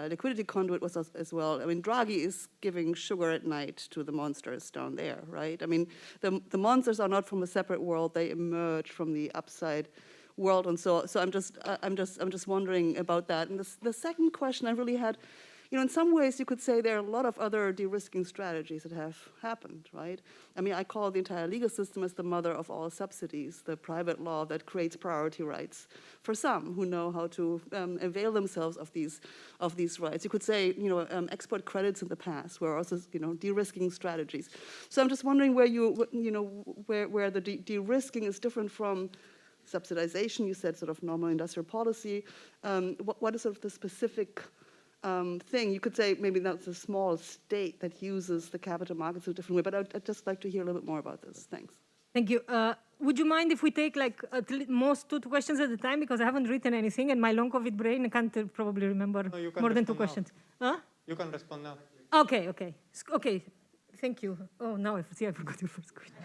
liquidity conduit was as well. I mean, Draghi is giving sugar at night to the monsters down there, right? I mean, the monsters are not from a separate world. They emerge from the upside world, and so I'm just wondering about that. And the second question I really had, you know, in some ways you could say there are a lot of other de-risking strategies that have happened, right? I mean, I call the entire legal system as the mother of all subsidies, the private law that creates priority rights for some who know how to avail themselves of these rights. You could say, you know, export credits in the past were also, you know, de-risking strategies. So I'm just wondering where where the de-risking is different from subsidization. You said sort of normal industrial policy. What is sort of the specific thing? You could say maybe that's a small state that uses the capital markets in a different way, but I'd just like to hear a little bit more about this. Thanks. Thank you. Would you mind if we take like at most two questions at a time, because I haven't written anything and my long COVID brain can't probably remember more than two questions. Huh? You can respond now. Okay. Thank you. Oh, now I forgot your first question.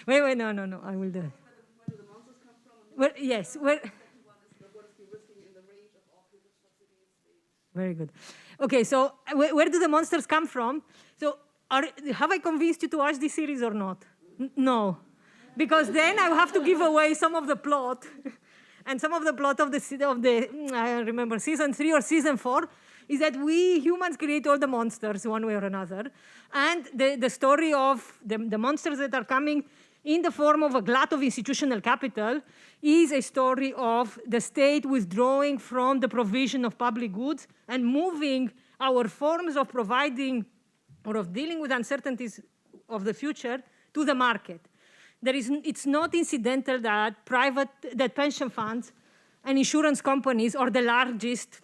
Wait, no, I will do it. Where do the monsters come from? Well, yes, what is de-risking in the range of all privileged subsidies? Very good. Okay, so where do the monsters come from? So have I convinced you to watch this series or not? No, because then I have to give away some of the plot, and some of the plot of the I remember season 3 or season 4 is that we humans create all the monsters one way or another, and the story of the monsters that are coming in the form of a glut of institutional capital is a story of the state withdrawing from the provision of public goods and moving our forms of providing or of dealing with uncertainties of the future to the market. It's not incidental that pension funds and insurance companies are the largest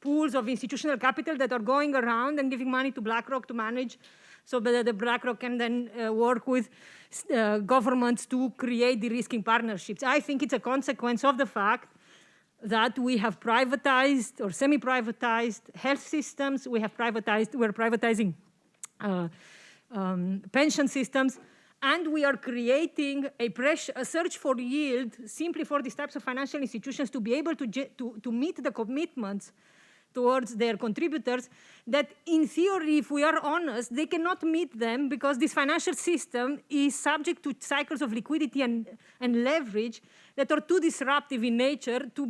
pools of institutional capital that are going around and giving money to BlackRock to manage, so that the BlackRock can then work with governments to create de-risking partnerships. I think it's a consequence of the fact that we have privatized or semi-privatized health systems. We're privatizing pension systems, and we are creating a search for yield simply for these types of financial institutions to be able to meet the commitments towards their contributors that, in theory, if we are honest, they cannot meet them because this financial system is subject to cycles of liquidity and leverage that are too disruptive in nature to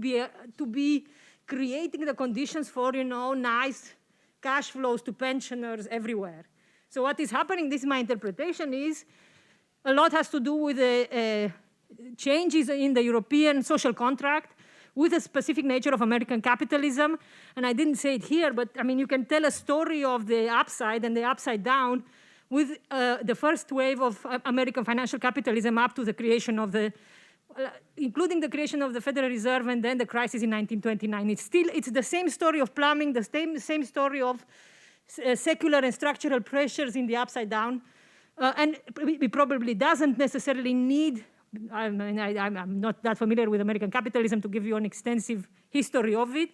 be creating the conditions for, you know, nice cash flows to pensioners everywhere. So what is happening, this is my interpretation, is a lot has to do with the changes in the European social contract, with the specific nature of American capitalism. And I didn't say it here, but I mean, you can tell a story of the upside and the upside down with the first wave of American financial capitalism up to the creation of including the creation of the Federal Reserve and then the crisis in 1929. It's the same story of plumbing, the same story of secular and structural pressures in the upside down. And it probably doesn't necessarily need, I'm not that familiar with American capitalism to give you an extensive history of it,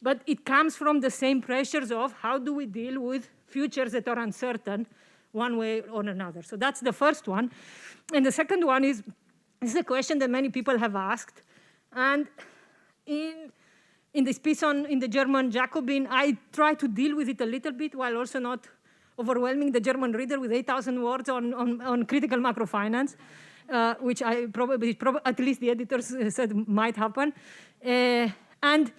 but it comes from the same pressures of how do we deal with futures that are uncertain one way or another. So that's the first one. And the second one is a question that many people have asked. And in this piece in the German Jacobin, I try to deal with it a little bit while also not overwhelming the German reader with 8,000 words on critical macrofinance. Which I probably, at least the editors said might happen. And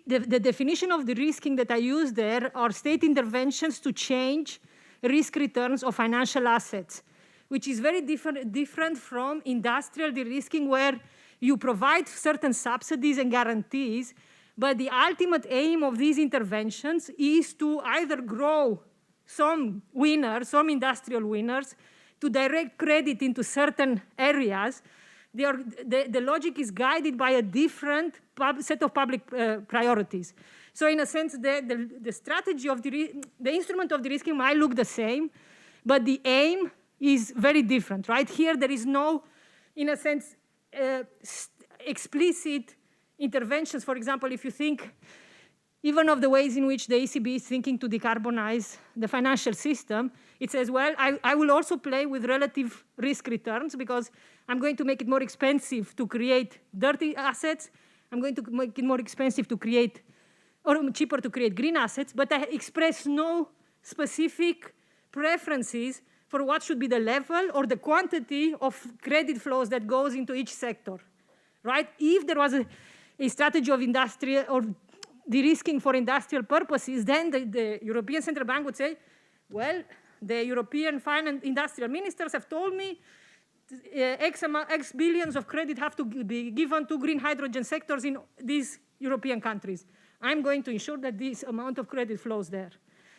the definition of the risking that I use there are state interventions to change risk returns of financial assets, which is very different from industrial de-risking, where you provide certain subsidies and guarantees, but the ultimate aim of these interventions is to either grow some winners, some industrial winners, to direct credit into certain areas the logic is guided by a different set of public priorities. So in a sense, the strategy of the instrument of de-risking might look the same, but the aim is very different, right? Here, there is no, in a sense, explicit interventions. For example, if you think even of the ways in which the ECB is thinking to decarbonize the financial system, it says, well, I will also play with relative risk returns because I'm going to make it more expensive to create dirty assets. I'm going to make it more expensive to create, or cheaper to create green assets, but I express no specific preferences for what should be the level or the quantity of credit flows that goes into each sector, right? If there was a strategy of industrial or de-risking for industrial purposes, then the European Central Bank would say, well, the European finance industrial ministers have told me X billions of credit have to be given to green hydrogen sectors in these European countries. I'm going to ensure that this amount of credit flows there.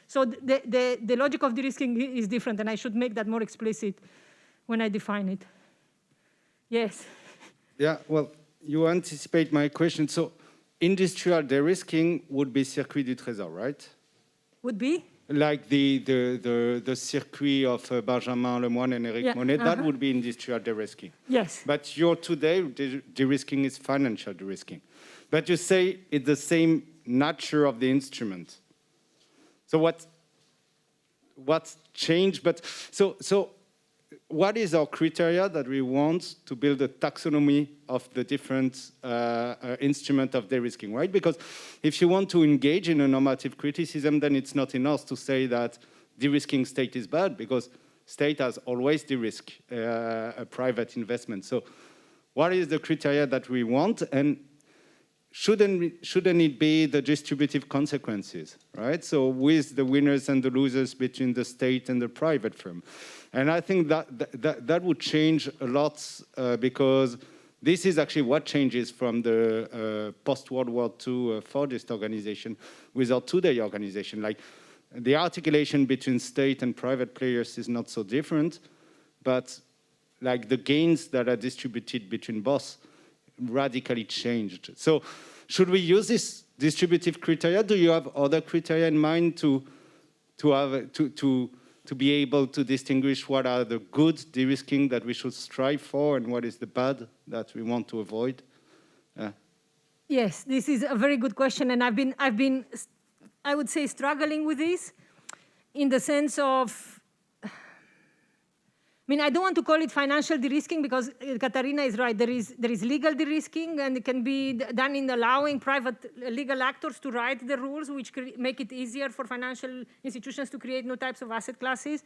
So the logic of de-risking is different, and I should make that more explicit when I define it. Yes? Yeah, well, you anticipate my question. So industrial de-risking would be circuit du trésor, right? Would be? Like the circuit of Benjamin Lemoine and Eric Monet, that would be industrial de-risking. Yes. But your today, de-risking is financial de-risking. But you say it's the same nature of the instrument. So what's changed? But so what is our criteria that we want to build a taxonomy of the different instrument of de-risking, right? Because if you want to engage in a normative criticism, then it's not enough to say that de-risking state is bad, because state has always de-risked a private investment. So what is the criteria that we want? And shouldn't it be the distributive consequences, right? So with the winners and the losers between the state and the private firm. And I think that would change a lot because this is actually what changes from the post-World War II Fordist organization with our today organization. Like the articulation between state and private players is not so different, but like the gains that are distributed between both radically changed. So should we use this distributive criteria? Do you have other criteria in mind to be able to distinguish what are the good de-risking that we should strive for and what is the bad that we want to avoid? Yes, this is a very good question, and I've been, I would say, struggling with this in the sense of, I mean, I don't want to call it financial de-risking because Katharina is right. There is legal de-risking, and it can be done in allowing private legal actors to write the rules, which make it easier for financial institutions to create new types of asset classes.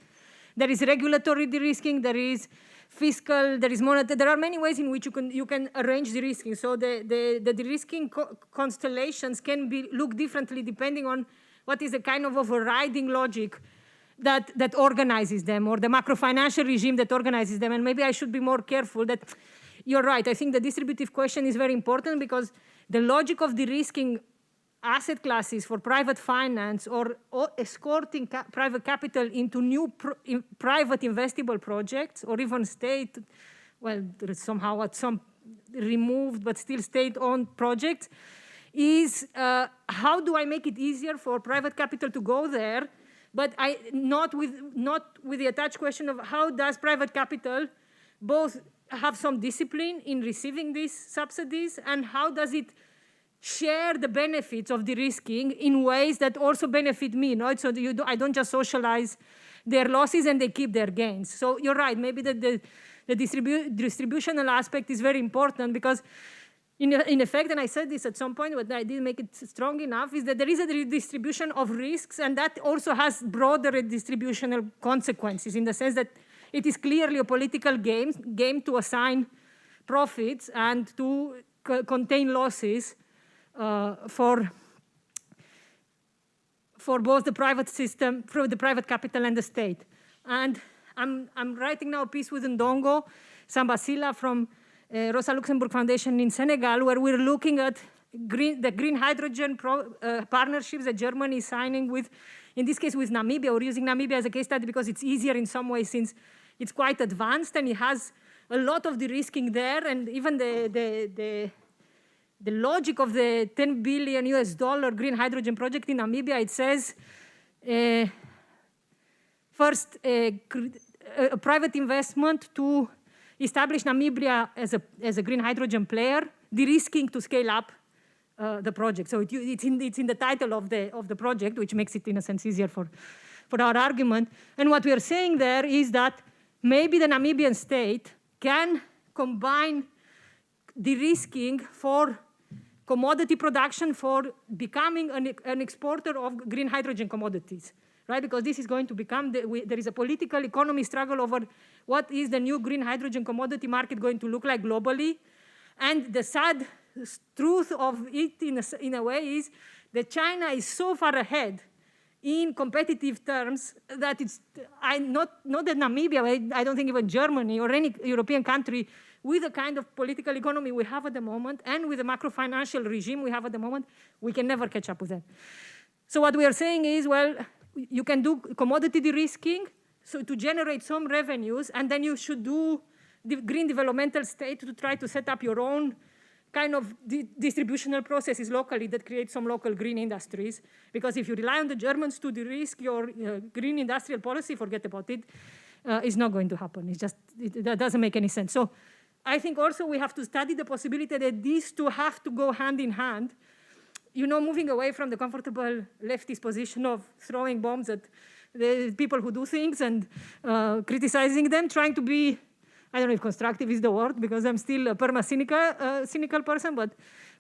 There is regulatory de-risking. There is fiscal. There is monetary. There are many ways in which you can arrange de-risking. So the de-risking constellations can look differently depending on what is the kind of overriding logic that organizes them, or the macro-financial regime that organizes them. And maybe I should be more careful that you're right. I think the distributive question is very important because the logic of de-risking asset classes for private finance or escorting private capital into new private investable projects or even state, well, there is somehow some removed but still state-owned projects, is how do I make it easier for private capital to go there, but not with the attached question of how does private capital both have some discipline in receiving these subsidies and how does it share the benefits of de-risking in ways that also benefit me, right? So I don't just socialize their losses and they keep their gains. So you're right, maybe the distributional aspect is very important because in effect, and I said this at some point, but I didn't make it strong enough, is that there is a redistribution of risks, and that also has broader distributional consequences in the sense that it is clearly a political game to assign profits and to contain losses for both the private system, for the private capital and the state. And I'm writing now a piece with Ndongo Sambasila from Rosa Luxemburg Foundation in Senegal, where we're looking at the green hydrogen partnerships that Germany is signing with, in this case with Namibia. We're using Namibia as a case study because it's easier in some ways since it's quite advanced and it has a lot of de-risking there, and even the logic of the $10 billion green hydrogen project in Namibia, it says, first, a private investment to establish Namibia as a green hydrogen player, de-risking to scale up the project. So it's in the title of the project, which makes it, in a sense, easier for our argument. And what we are saying there is that maybe the Namibian state can combine de-risking for commodity production, for becoming an exporter of green hydrogen commodities, right? Because this is going to become, there is a political economy struggle over what is the new green hydrogen commodity market going to look like globally. And the sad truth of it, in a way, is that China is so far ahead in competitive terms that it's not that Namibia, I don't think even Germany or any European country with the kind of political economy we have at the moment and with the macro-financial regime we have at the moment, we can never catch up with them. So what we are saying is, well, you can do commodity de-risking so to generate some revenues, and then you should do the green developmental state to try to set up your own kind of distributional processes locally that create some local green industries. Because if you rely on the Germans to de-risk your green industrial policy, forget about it. It's not going to happen. It's just, that doesn't make any sense. So I think also we have to study the possibility that these two have to go hand in hand. You know, moving away from the comfortable leftist position of throwing bombs at the people who do things and criticizing them, trying to be, I don't know if constructive is the word, because I'm still a cynical person, but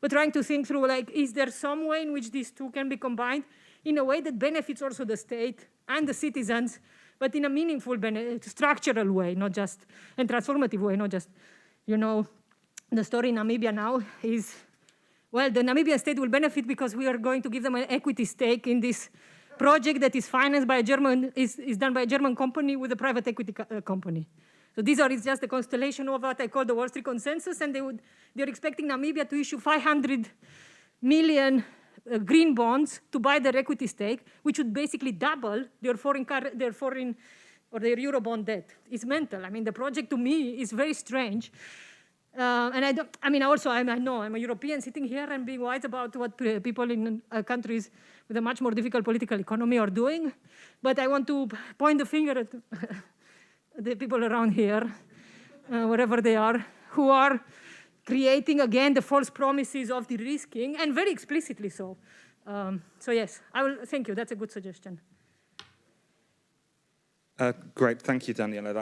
trying to think through, like, is there some way in which these two can be combined in a way that benefits also the state and the citizens, but in a meaningful, structural way, not just, and transformative way, not just, you know, the story in Namibia now is, well, the Namibian state will benefit because we are going to give them an equity stake in this project that is financed by a German, is done by a German company with a private equity company. So these are just a constellation of what I call the Wall Street consensus, and they're expecting Namibia to issue 500 million green bonds to buy their equity stake, which would basically double their foreign or their Eurobond debt. It's mental. I mean, the project to me is very strange. And I know I'm a European sitting here and being wise about what people in countries with a much more difficult political economy are doing. But I want to point the finger at the people around here, wherever they are, who are creating, again, the false promises of de-risking, and very explicitly so. So yes, thank you. That's a good suggestion. Great, thank you, Daniela.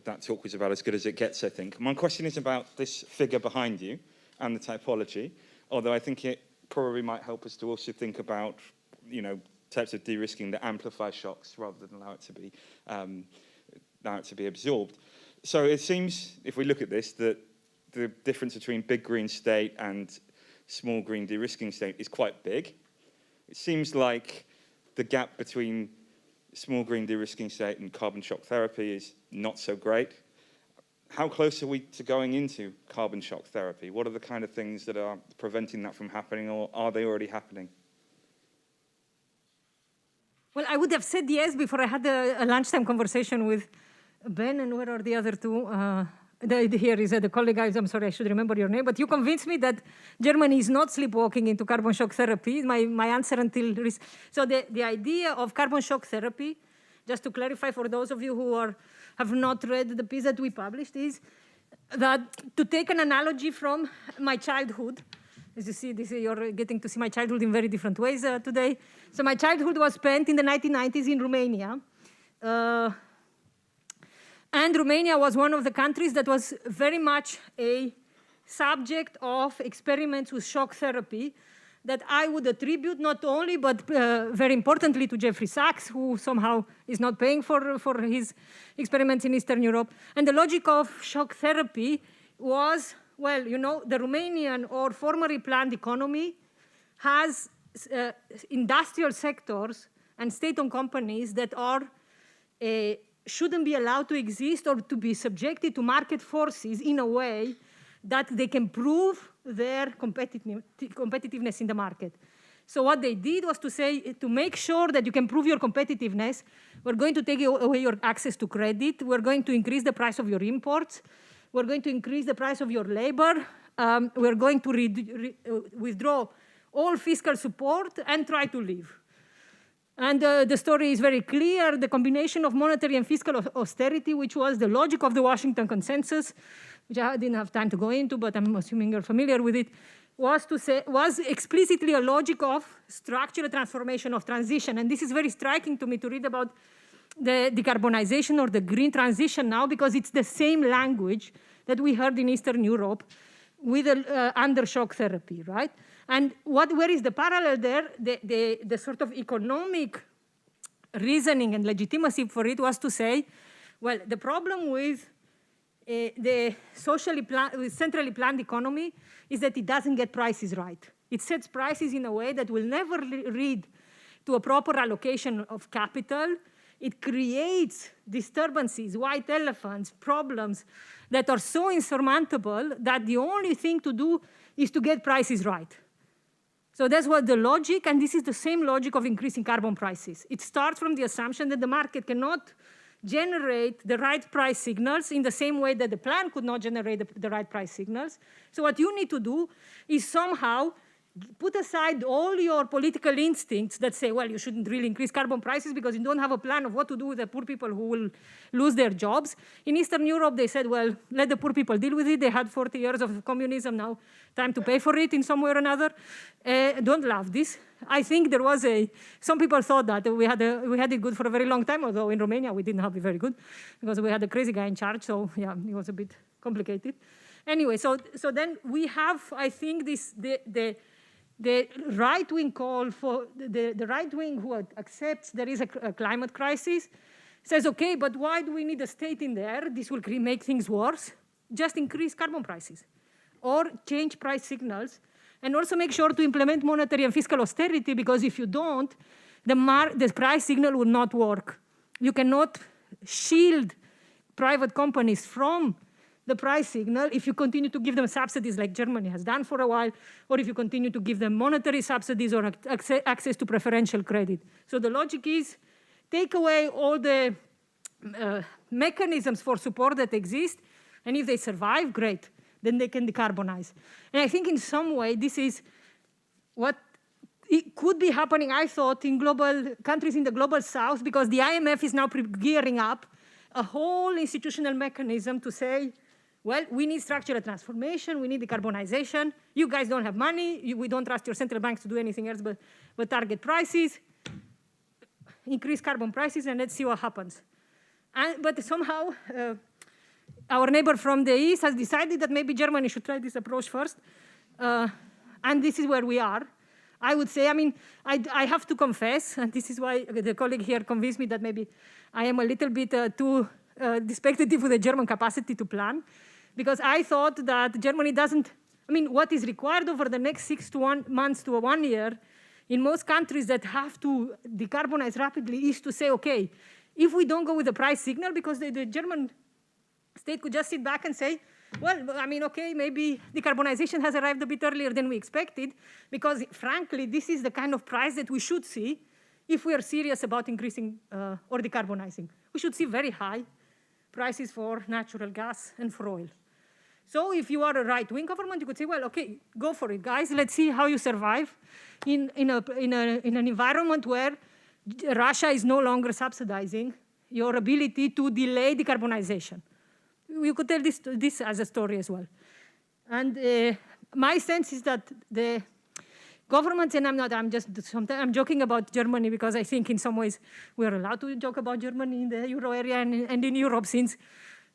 That talk was about as good as it gets, I think. My question is about this figure behind you and the typology, although I think it probably might help us to also think about, you know, types of de-risking that amplify shocks rather than allow it to be absorbed. So it seems, if we look at this, that the difference between big green state and small green de-risking state is quite big. It seems like the gap between small green de-risking state and carbon shock therapy is not so great. How close are we to going into carbon shock therapy? What are the kind of things that are preventing that from happening, or are they already happening? Well, I would have said yes before I had a lunchtime conversation with Ben, and where are the other two? Here is the colleague, I'm sorry, I should remember your name, but you convinced me that Germany is not sleepwalking into carbon shock therapy. My answer until... So the idea of carbon shock therapy, just to clarify for those of you who have not read the piece that we published, is that to take an analogy from my childhood, as you see, you're getting to see my childhood in very different ways today. So my childhood was spent in the 1990s in Romania. And Romania was one of the countries that was very much a subject of experiments with shock therapy that I would attribute not only, but very importantly, to Jeffrey Sachs, who somehow is not paying for his experiments in Eastern Europe. And the logic of shock therapy was, well, you know, the Romanian or formerly planned economy has industrial sectors and state-owned companies that are shouldn't be allowed to exist or to be subjected to market forces in a way that they can prove their competitiveness in the market. So what they did was to say, to make sure that you can prove your competitiveness, we're going to take away your access to credit, we're going to increase the price of your imports, we're going to increase the price of your labor, we're going to withdraw all fiscal support and try to leave. And the story is very clear. The combination of monetary and fiscal austerity, which was the logic of the Washington Consensus, which I didn't have time to go into, but I'm assuming you're familiar with it, was explicitly a logic of structural transformation of transition. And this is very striking to me to read about the decarbonization or the green transition now, because it's the same language that we heard in Eastern Europe with undershock therapy, right? And where is the parallel there? The sort of economic reasoning and legitimacy for it was to say, well, the problem with the centrally planned economy is that it doesn't get prices right. It sets prices in a way that will never lead to a proper allocation of capital. It creates disturbances, white elephants, problems that are so insurmountable that the only thing to do is to get prices right. So that's what the logic, and this is the same logic of increasing carbon prices. It starts from the assumption that the market cannot generate the right price signals in the same way that the plan could not generate the right price signals. So what you need to do is somehow put aside all your political instincts that say, well, you shouldn't really increase carbon prices because you don't have a plan of what to do with the poor people who will lose their jobs. In Eastern Europe, they said, well, let the poor people deal with it. They had 40 years of communism, now time to pay for it in some way or another. Don't love this. I think there was some people thought that we had it good for a very long time, although in Romania we didn't have it very good because we had a crazy guy in charge, so yeah, it was a bit complicated. Anyway, so then we have, I think, the right-wing call for the right-wing who accepts there is a climate crisis says, okay, but why do we need a state in there? This will make things worse. Just increase carbon prices or change price signals, and also make sure to implement monetary and fiscal austerity, because if you don't, the price signal will not work. You cannot shield private companies from the price signal if you continue to give them subsidies like Germany has done for a while, or if you continue to give them monetary subsidies or access to preferential credit. So the logic is take away all the mechanisms for support that exist, and if they survive, great, then they can decarbonize. And I think in some way this is what it could be happening, I thought, in global countries in the global south, because the IMF is now gearing up a whole institutional mechanism to say, well, we need structural transformation, we need decarbonization. You guys don't have money, we don't trust your central banks to do anything else but target prices, increase carbon prices, and let's see what happens. But somehow, our neighbor from the east has decided that maybe Germany should try this approach first. And this is where we are. I would say, I mean, I have to confess, and this is why the colleague here convinced me that maybe I am a little bit too speculative with the German capacity to plan, because I thought that Germany doesn't, I mean, what is required over the next 6 months to 1 year in most countries that have to decarbonize rapidly is to say, okay, if we don't go with the price signal, because the German state could just sit back and say, well, I mean, okay, maybe decarbonization has arrived a bit earlier than we expected, because frankly, this is the kind of price that we should see if we are serious about increasing or decarbonizing. We should see very high prices for natural gas and for oil. So if you are a right-wing government, you could say, well, okay, go for it, guys. Let's see how you survive in an environment where Russia is no longer subsidizing your ability to delay decarbonization. You could tell this as a story as well. And my sense is that the governments, and I'm joking about Germany because I think in some ways we're allowed to joke about Germany in the euro area and in Europe, since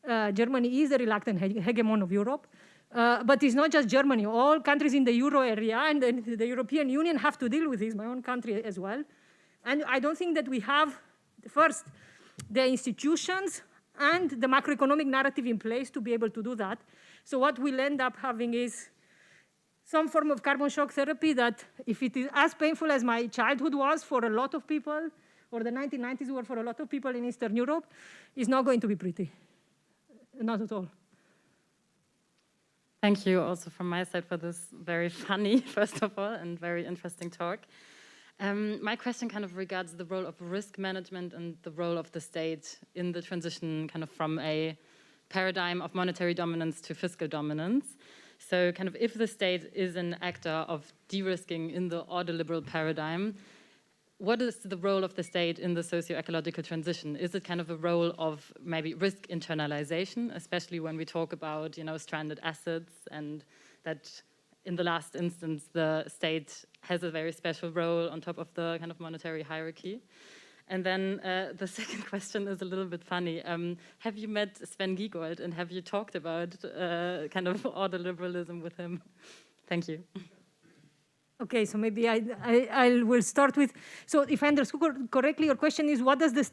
Germany is the reluctant hegemon of Europe. But it's not just Germany. All countries in the euro area and the European Union have to deal with this, my own country as well. And I don't think that we have, first, the institutions and the macroeconomic narrative in place to be able to do that. So what we'll end up having is some form of carbon shock therapy that, if it is as painful as my childhood was for a lot of people, or the 1990s were for a lot of people in Eastern Europe, is not going to be pretty. Not at all. Thank you also from my side for this very funny, first of all, and very interesting talk. My question kind of regards the role of risk management and the role of the state in the transition kind of from a paradigm of monetary dominance to fiscal dominance. So kind of if the state is an actor of de-risking in the ordoliberal paradigm, what is the role of the state in the socio-ecological transition? Is it kind of a role of maybe risk internalization, especially when we talk about, stranded assets, and that in the last instance, the state has a very special role on top of the kind of monetary hierarchy? And then the second question is a little bit funny. Have you met Sven Giegold, and have you talked about kind of ordoliberalism with him? Thank you. Okay, so maybe I will start with, so if I understood correctly, your question is, what does the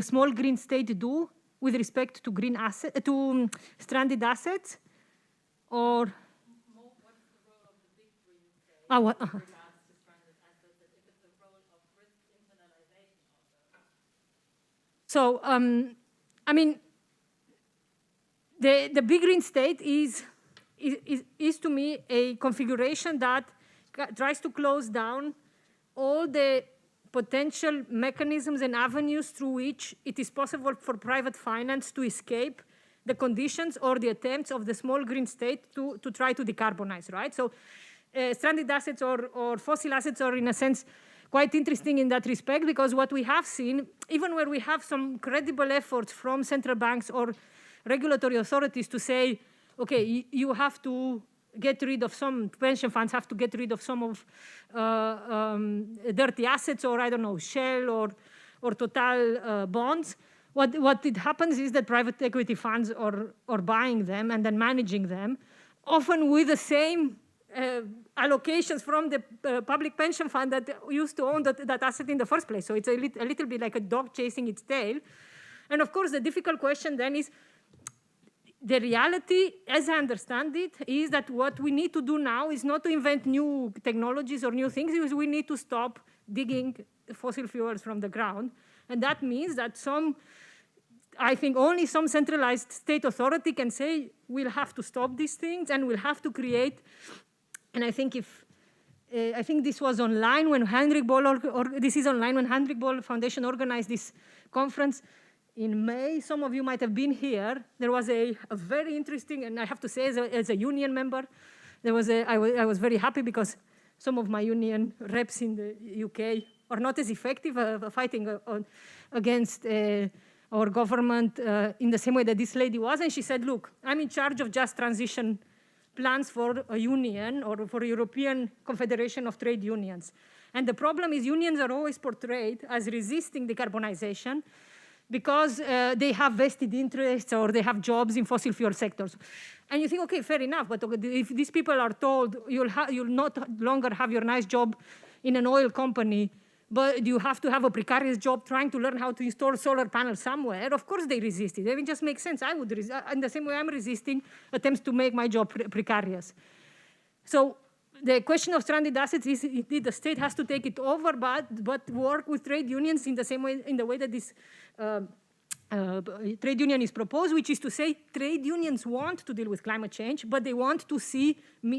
small green state do with respect to stranded assets? Or? What's the role of the big green state in regards to stranded assets, and if it's the role of risk internalization also? So, I mean, the big green state is to me a configuration that tries to close down all the potential mechanisms and avenues through which it is possible for private finance to escape the conditions or the attempts of the small green state to try to decarbonize, right? So stranded assets or fossil assets are, in a sense, quite interesting in that respect, because what we have seen, even where we have some credible efforts from central banks or regulatory authorities to say, okay, you have to get rid of some pension funds, have to get rid of some of dirty assets, or I don't know, Shell or Total bonds. What it happens is that private equity funds are buying them and then managing them, often with the same allocations from the public pension fund that used to own that asset in the first place. So it's a little bit like a dog chasing its tail. And of course, the difficult question then is, the reality, as I understand it, is that what we need to do now is not to invent new technologies or new things, is we need to stop digging fossil fuels from the ground. And that means that I think only some centralized state authority can say, we'll have to stop these things and we'll have to create. And I think I think this was online when Heinrich-Böll-Foundation organized this conference in May. Some of you might have been here. There was a very interesting, and I have to say, as a union member, I was very happy because some of my union reps in the UK are not as effective fighting against our government in the same way that this lady was. And she said, look, I'm in charge of just transition plans for a union or for a European Confederation of Trade Unions. And the problem is unions are always portrayed as resisting decarbonization because they have vested interests or they have jobs in fossil fuel sectors. And you think, okay, fair enough, but if these people are told you'll not longer have your nice job in an oil company, but you have to have a precarious job trying to learn how to install solar panels somewhere, of course they resist it. It just makes sense. I would resist, in the same way I'm resisting attempts to make my job precarious. So the question of stranded assets is indeed the state has to take it over, but work with trade unions in the same way, in the way that this trade union is proposed, which is to say trade unions want to deal with climate change, but they want to see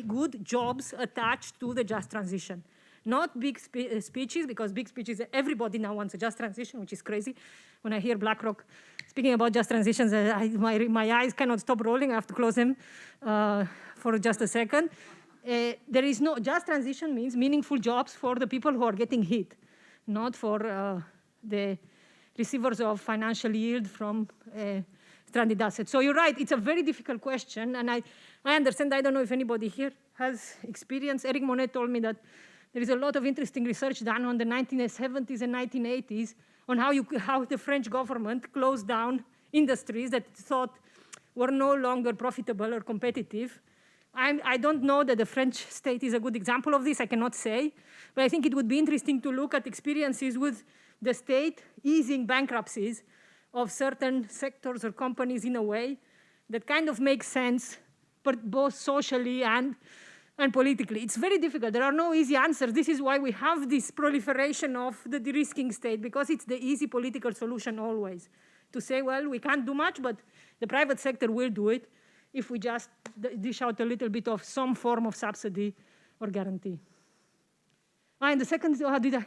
good jobs attached to the just transition. Not big speeches, because big speeches, everybody now wants a just transition, which is crazy. When I hear BlackRock speaking about just transitions, my eyes cannot stop rolling. I have to close them for just a second. There is no, just transition means meaningful jobs for the people who are getting hit, not for the receivers of financial yield from stranded assets. So you're right, it's a very difficult question, and I understand. I don't know if anybody here has experience. Eric Monet told me that there is a lot of interesting research done on the 1970s and 1980s on how the French government closed down industries that thought were no longer profitable or competitive. I don't know that the French state is a good example of this, I cannot say, but I think it would be interesting to look at experiences with the state easing bankruptcies of certain sectors or companies in a way that kind of makes sense, but both socially and politically. It's very difficult. There are no easy answers. This is why we have this proliferation of the de-risking state, because it's the easy political solution always. To say, well, we can't do much, but the private sector will do it if we just dish out a little bit of some form of subsidy or guarantee. And the second, how did I?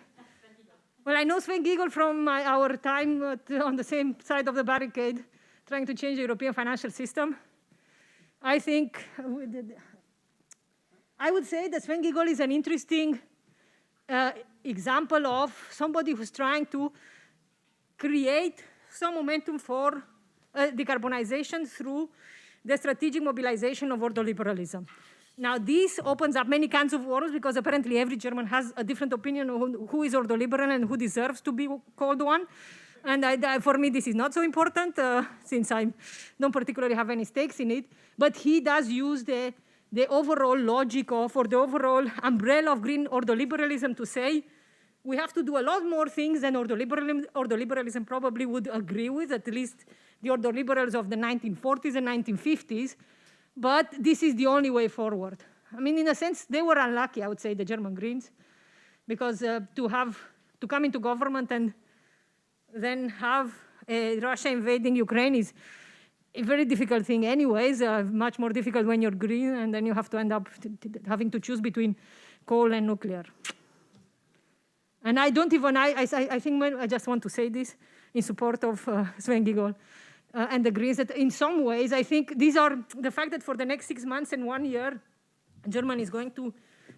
Well, I know Sven Giegold from our time on the same side of the barricade trying to change the European financial system. I think, I would say that Sven Giegold is an interesting example of somebody who's trying to create some momentum for decarbonization through the strategic mobilization of ordoliberalism. Now, this opens up many kinds of wars because apparently every German has a different opinion on who is ordoliberal and who deserves to be called one. And for me, this is not so important since I don't particularly have any stakes in it. But he does use the overall logic of, or the overall umbrella of green ordoliberalism to say, we have to do a lot more things than ordoliberalism probably would agree with, at least the ordoliberals of the 1940s and 1950s. But this is the only way forward. I mean, in a sense, they were unlucky, I would say, the German Greens, because to come into government and then have Russia invading Ukraine is a very difficult thing anyways, much more difficult when you're green, and then you have to end up having to choose between coal and nuclear. And I don't even, I think I just want to say this in support of Sven Giegold and the Greens, that in some ways, I think these are the fact that for the next 6 months and 1 year, Germany is going to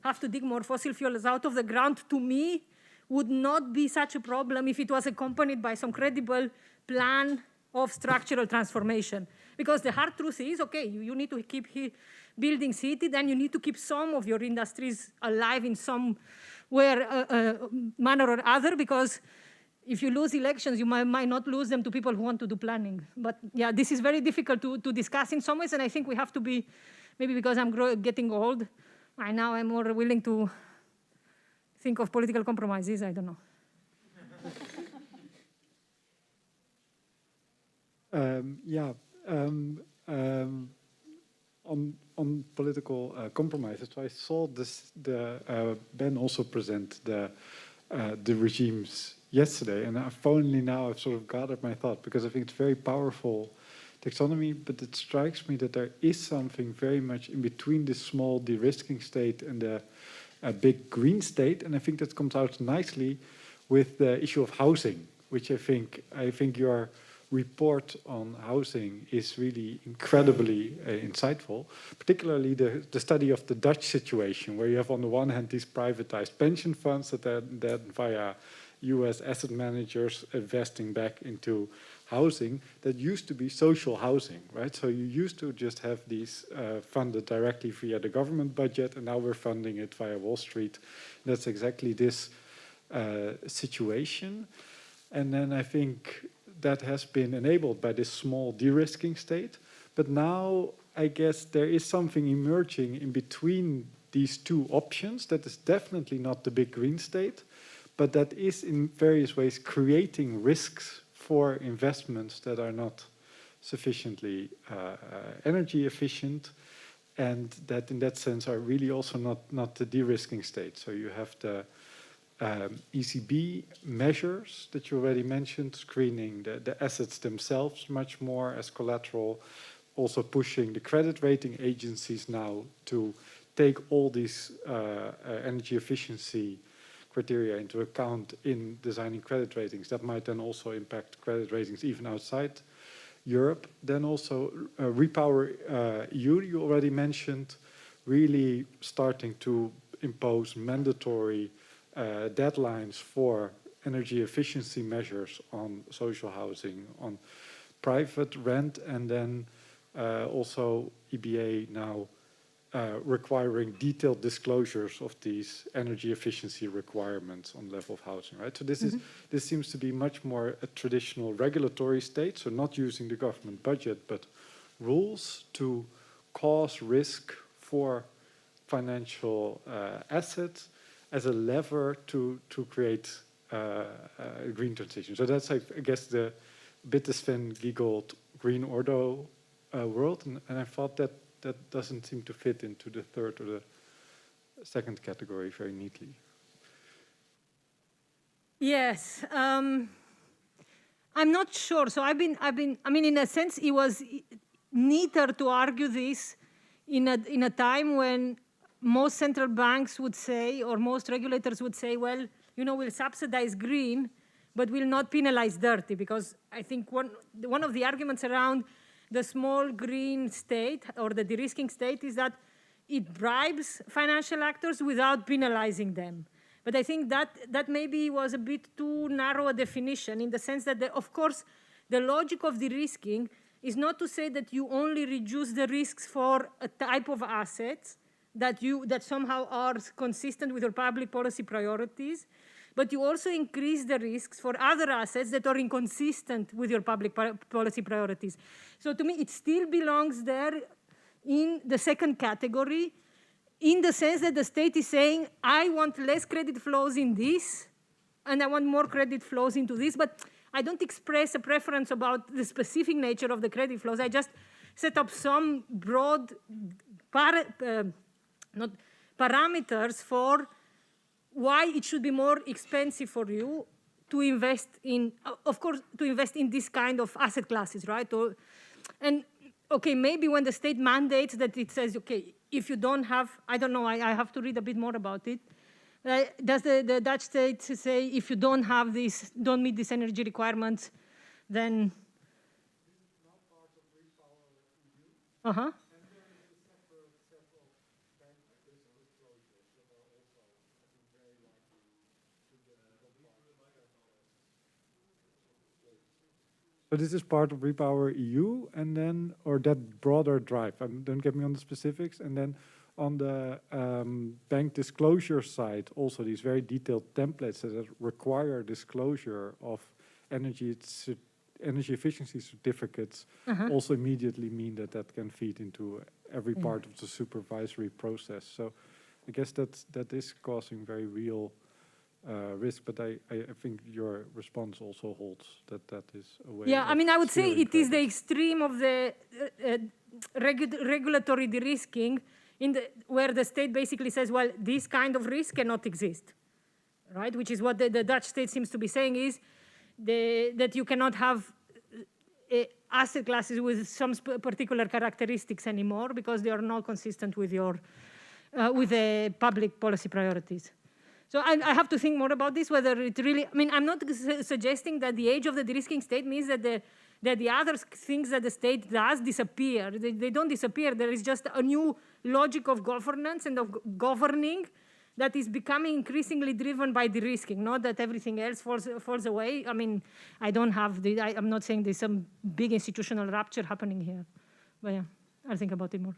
have to dig more fossil fuels out of the ground, to me, would not be such a problem if it was accompanied by some credible plan of structural transformation. Because the hard truth is, okay, you need to keep building city, then you need to keep some of your industries alive in some manner or other, because if you lose elections, you might not lose them to people who want to do planning. But yeah, this is very difficult to discuss in some ways, and I think we have to be, maybe because I'm getting old, now I'm more willing to think of political compromises, I don't know. On political compromises, so I saw Ben also present the regimes yesterday, and finally now I've sort of gathered my thought, because I think it's very powerful taxonomy, but it strikes me that there is something very much in between this small de-risking state and the big green state, and I think that comes out nicely with the issue of housing, which I think your report on housing is really incredibly insightful, particularly the study of the Dutch situation, where you have on the one hand these privatized pension funds that then via US asset managers investing back into housing that used to be social housing, right? So you used to just have these funded directly via the government budget, and now we're funding it via Wall Street. That's exactly this situation. And then I think that has been enabled by this small de-risking state. But now I guess there is something emerging in between these two options that is definitely not the big green state, but that is in various ways creating risks for investments that are not sufficiently energy efficient, and that in that sense are really also not the de-risking state. So you have the ECB measures that you already mentioned, screening the assets themselves much more as collateral, also pushing the credit rating agencies now to take all these energy efficiency criteria into account in designing credit ratings. That might then also impact credit ratings even outside Europe. Then also Repower EU, you already mentioned, really starting to impose mandatory deadlines for energy efficiency measures on social housing, on private rent, and then also EBA now requiring detailed disclosures of these energy efficiency requirements on level of housing, right? So this seems to be much more a traditional regulatory state, so not using the government budget, but rules to cause risk for financial assets as a lever to create a green transition. So that's, I guess, the bit the Sven Giegold green ordo world, and I thought that doesn't seem to fit into the third or the second category very neatly. Yes, I'm not sure. So I mean, in a sense, it was neater to argue this in a time when most central banks would say, or most regulators would say, well, we'll subsidize green, but will not penalize dirty, because I think one of the arguments around the small green state or the de-risking state is that it bribes financial actors without penalizing them. But I think that maybe was a bit too narrow a definition, in the sense that, of course, the logic of de-risking is not to say that you only reduce the risks for a type of assets that somehow are consistent with your public policy priorities, but you also increase the risks for other assets that are inconsistent with your public policy priorities. So to me, it still belongs there in the second category, in the sense that the state is saying, I want less credit flows in this, and I want more credit flows into this, but I don't express a preference about the specific nature of the credit flows. I just set up some broad parameters for why it should be more expensive for you to invest in, of course, to invest in this kind of asset classes, right? And okay, maybe when the state mandates that, it says, okay, if you don't have, I don't know, I have to read a bit more about it. Does the Dutch state say, if you don't have this, don't meet these energy requirements, then? Uh-huh. So this is part of Repower EU, and then, or that broader drive. Don't get me on the specifics. And then on the bank disclosure side, also these very detailed templates that require disclosure of energy efficiency certificates also immediately mean that can feed into every part of the supervisory process. So I guess that is causing very real risk, but I think your response also holds that is a way. Yeah, I mean, I would say it is the extreme of the regulatory de-risking, where the state basically says, well, this kind of risk cannot exist, right? Which is what the Dutch state seems to be saying, is that you cannot have asset classes with some particular characteristics anymore because they are not consistent with your with the public policy priorities. So I have to think more about this, whether it really, I mean, I'm not suggesting that the age of the de-risking state means that the other things that the state does disappear. They don't disappear. There is just a new logic of governance and of governing that is becoming increasingly driven by de-risking, not that everything else falls away. I mean, I'm not saying there's some big institutional rupture happening here. But yeah, I'll think about it more.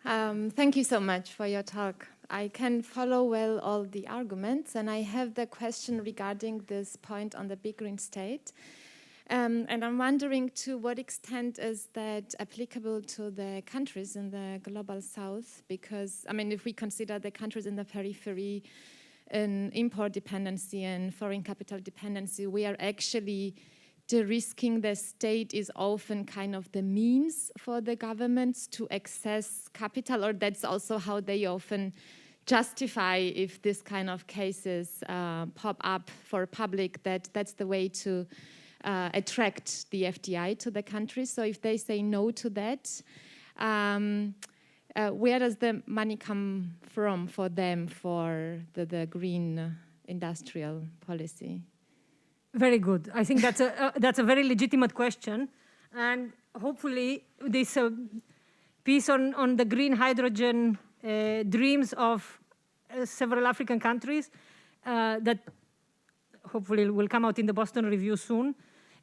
Thank you so much for your talk. I can follow well all the arguments, and I have the question regarding this point on the big green state. And I'm wondering, to what extent is that applicable to the countries in the global south? Because, I mean, if we consider the countries in the periphery, in import dependency and foreign capital dependency, we are actually de-risking the state is often kind of the means for the governments to access capital, or that's also how they often justify, if this kind of cases pop up for public, that's the way to attract the FDI to the country. So if they say no to that, where does the money come from for them for the green industrial policy? Very good. I think that's a very legitimate question, and hopefully this piece on the green hydrogen dreams of several African countries that hopefully will come out in the Boston Review soon.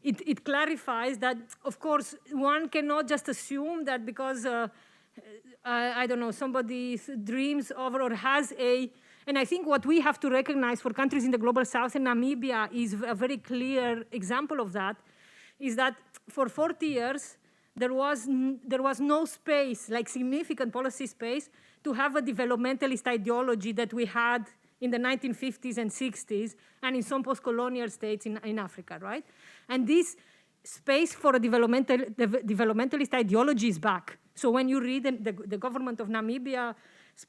It clarifies that, of course, one cannot just assume that because I don't know, somebody dreams of or has a. And I think what we have to recognize for countries in the global south, and Namibia is a very clear example of that, is that for 40 years, there was no space, like significant policy space, to have a developmentalist ideology that we had in the 1950s and 60s, and in some post-colonial states in Africa, right? And this space for a developmentalist ideology is back. So when you read the government of Namibia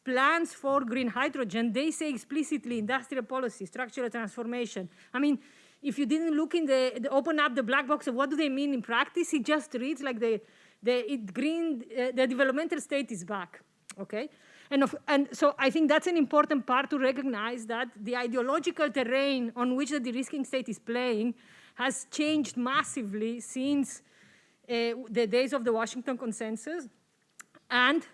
plans for green hydrogen, they say explicitly industrial policy, structural transformation. I mean, if you didn't look in open up the black box of what do they mean in practice, it just reads like the developmental state is back, okay? And so I think that's an important part to recognize that the ideological terrain on which the de-risking state is playing has changed massively since the days of the Washington Consensus. And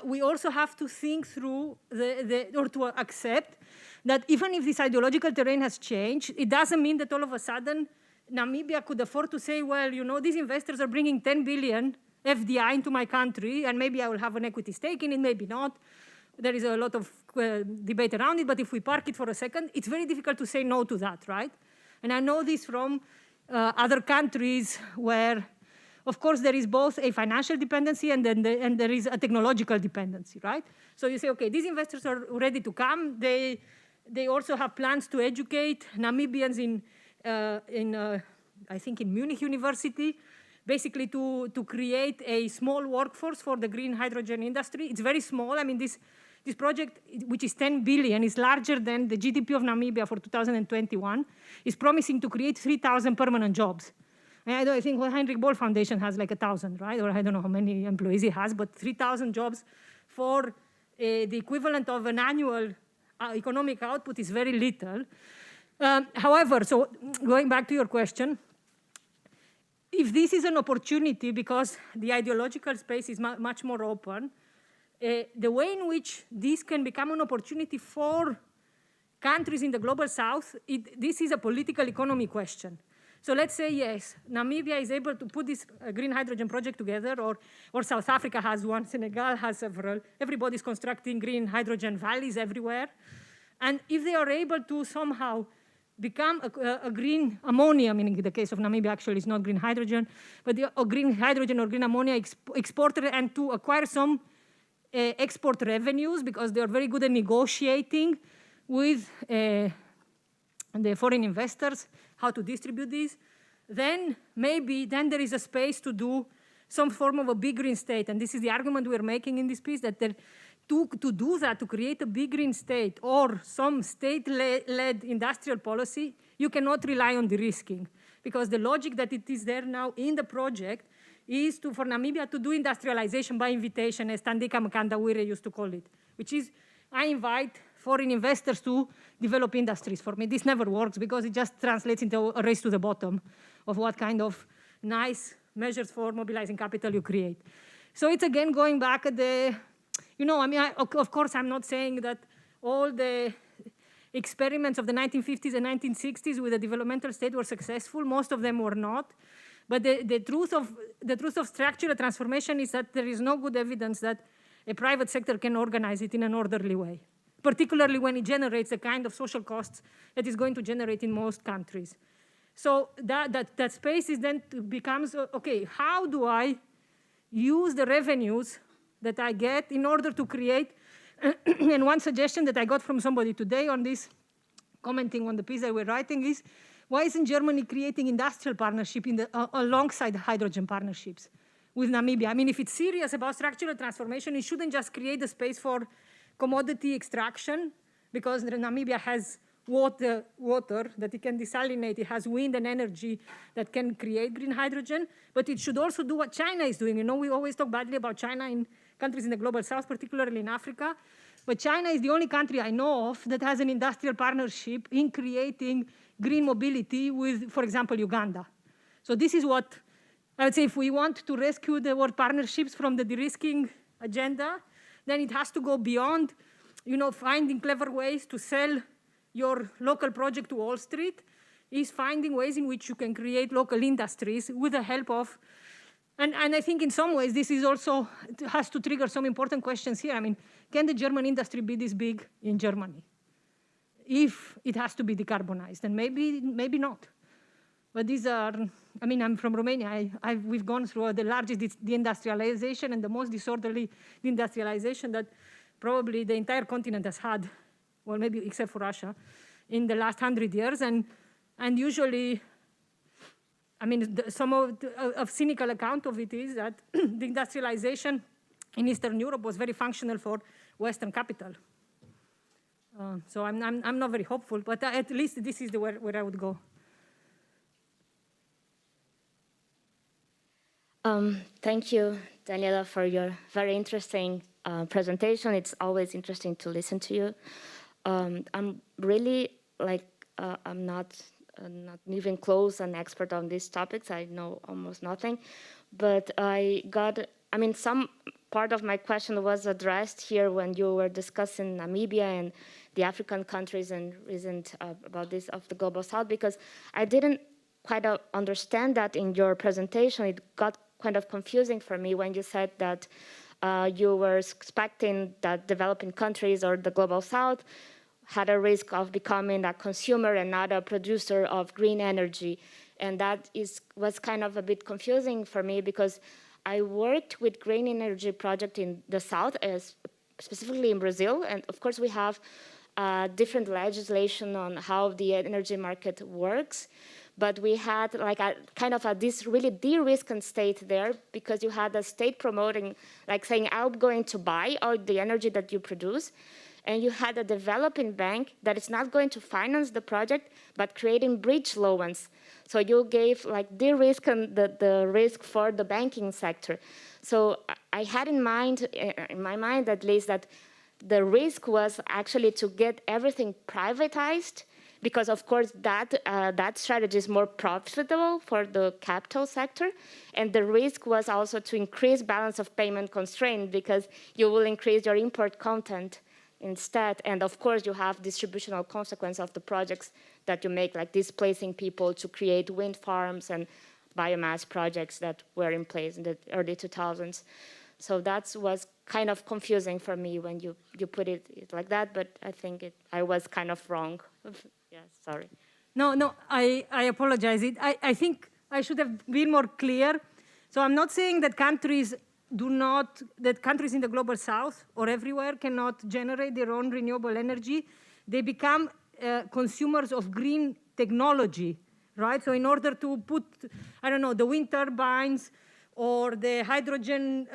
we also have to think through, or to accept that even if this ideological terrain has changed, it doesn't mean that all of a sudden Namibia could afford to say, well, you know, these investors are bringing 10 billion FDI into my country, and maybe I will have an equity stake in it, maybe not. There is a lot of debate around it, but if we park it for a second, it's very difficult to say no to that, right? And I know this from other countries where, of course, there is both a financial dependency and then there is a technological dependency, right? So you say, okay, these investors are ready to come. They also have plans to educate Namibians I think in Munich University, basically to create a small workforce for the green hydrogen industry. It's very small. I mean, this project, which is 10 billion, is larger than the GDP of Namibia for 2021, is promising to create 3,000 permanent jobs. And I think Heinrich-Böll-Foundation has like 1,000, right? Or I don't know how many employees it has, but 3,000 jobs for the equivalent of an annual economic output is very little. However, so going back to your question, if this is an opportunity because the ideological space is much more open, the way in which this can become an opportunity for countries in the global south, this is a political economy question. So let's say, yes, Namibia is able to put this green hydrogen project together, or South Africa has one, Senegal has several. Everybody's constructing green hydrogen valleys everywhere. And if they are able to somehow become a green ammonia, meaning in the case of Namibia, actually it's not green hydrogen, but a green hydrogen or green ammonia exporter, and to acquire some export revenues because they are very good at negotiating with the foreign investors, how to distribute these, then maybe there is a space to do some form of a big green state. And this is the argument we're making in this piece, that to do that, to create a big green state or some state-led industrial policy, you cannot rely on de-risking. Because the logic that it is there now in the project is for Namibia to do industrialization by invitation, as Thandika Mkandawire used to call it, which is, I invite foreign investors to develop industries for me. This never works because it just translates into a race to the bottom of what kind of nice measures for mobilizing capital you create. So it's again going back at the, I mean, of course, I'm not saying that all the experiments of the 1950s and 1960s with the developmental state were successful. Most of them were not. But the truth of structural transformation is that there is no good evidence that a private sector can organize it in an orderly way, particularly when it generates the kind of social costs that is going to generate in most countries. So that space is then becomes, okay, how do I use the revenues that I get in order to create, and one suggestion that I got from somebody today on this, commenting on the piece that we're writing is, why isn't Germany creating industrial partnership alongside hydrogen partnerships with Namibia? I mean, if it's serious about structural transformation, it shouldn't just create the space for commodity extraction, because Namibia has water that it can desalinate, it has wind and energy that can create green hydrogen, but it should also do what China is doing. We always talk badly about China in countries in the global south, particularly in Africa, but China is the only country I know of that has an industrial partnership in creating green mobility with, for example, Uganda. So this is what I would say, if we want to rescue the word partnerships from the de-risking agenda, then it has to go beyond, finding clever ways to sell your local project to Wall Street, is finding ways in which you can create local industries with the help of, and I think in some ways this is also, has to trigger some important questions here. I mean, can the German industry be this big in Germany? If it has to be decarbonized, and maybe not. But these are, I mean, I'm from Romania. We've gone through the largest deindustrialization and the most disorderly deindustrialization that probably the entire continent has had, well, maybe except for Russia, in the last 100 years. And usually, I mean, some of a cynical account of it is that the industrialization in Eastern Europe was very functional for Western capital. So I'm not very hopeful, but at least this is where I would go. Thank you, Daniela, for your very interesting presentation. It's always interesting to listen to you. I'm really I'm not even close an expert on these topics. I know almost nothing, but some part of my question was addressed here when you were discussing Namibia and the African countries and recent about this of the global south, because I didn't quite understand that in your presentation. It got kind of confusing for me when you said that you were expecting that developing countries or the global south had a risk of becoming a consumer and not a producer of green energy. And that was kind of a bit confusing for me, because I worked with green energy project in the south, specifically in Brazil. And of course, we have different legislation on how the energy market works. But we had this really de-risked state there, because you had a state promoting, saying, I'm going to buy all the energy that you produce. And you had a developing bank that is not going to finance the project, but creating bridge loans. So you gave de-risk the risk for the banking sector. So I had in my mind at least, that the risk was actually to get everything privatized, because of course that strategy is more profitable for the capital sector. And the risk was also to increase balance of payment constraint, because you will increase your import content instead. And of course, you have distributional consequence of the projects that you make, like displacing people to create wind farms and biomass projects that were in place in the early 2000s. So that was kind of confusing for me when you put it like that, but I think I was kind of wrong. Yeah, sorry. No, I apologize. I think I should have been more clear. So I'm not saying that countries in the global south or everywhere cannot generate their own renewable energy. They become consumers of green technology, right? So in order to put, I don't know, the wind turbines or the hydrogen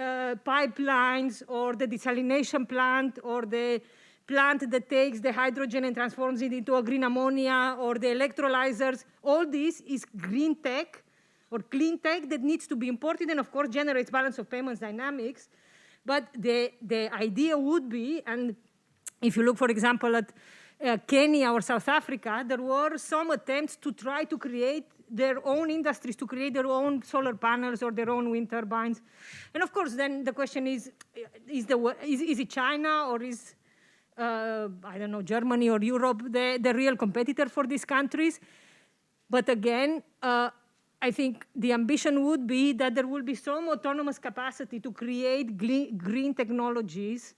pipelines or the desalination plant or the plant that takes the hydrogen and transforms it into a green ammonia or the electrolyzers, all this is green tech or clean tech that needs to be imported and, of course, generates balance of payments dynamics. But the idea would be, and if you look, for example, at Kenya or South Africa, there were some attempts to try to create their own industries, to create their own solar panels or their own wind turbines. And, of course, then the question is it China or is, I don't know, Germany or Europe the real competitor for these countries? But again, I think the ambition would be that there will be some autonomous capacity to create green technologies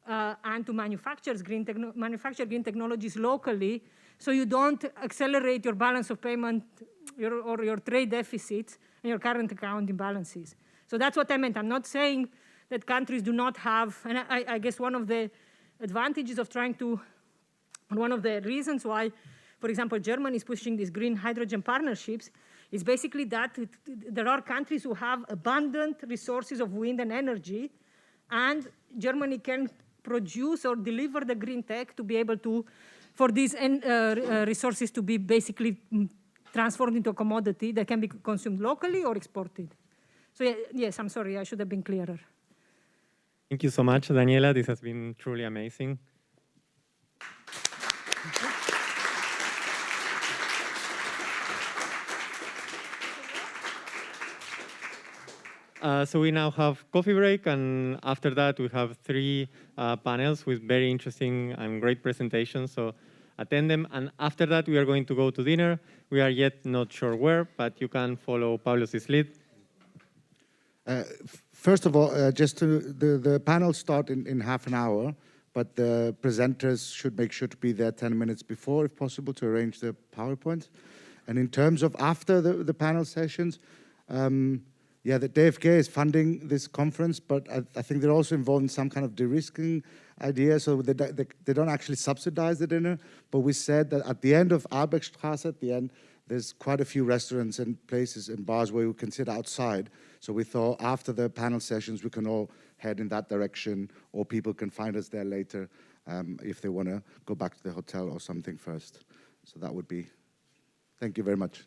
and to manufacture green technologies locally, so you don't accelerate your balance of payment or your trade deficits and your current account imbalances. So that's what I meant. I'm not saying that countries do not have, and I guess one of the advantages of trying to, and one of the reasons why, for example, Germany is pushing these green hydrogen partnerships is basically that there are countries who have abundant resources of wind and energy, and Germany can produce or deliver the green tech to be able to, for these resources to be basically transformed into a commodity that can be consumed locally or exported. So yes, I'm sorry, I should have been clearer. Thank you so much, Daniela. This has been truly amazing. So we now have coffee break, and after that we have 3 panels with very interesting and great presentations, so attend them. And after that we are going to go to dinner. We are yet not sure where, but you can follow Pablo's lead. First of all, the panels start in half an hour, but the presenters should make sure to be there 10 minutes before, if possible, to arrange the PowerPoint. And in terms of after the panel sessions, yeah, the DFK is funding this conference, but I think they're also involved in some kind of de-risking idea, so they don't actually subsidize the dinner. But we said that at the end of Albrechtstrasse, at the end, there's quite a few restaurants and places and bars where we can sit outside. So we thought after the panel sessions, we can all head in that direction, or people can find us there later if they want to go back to the hotel or something first. So that would be, thank you very much.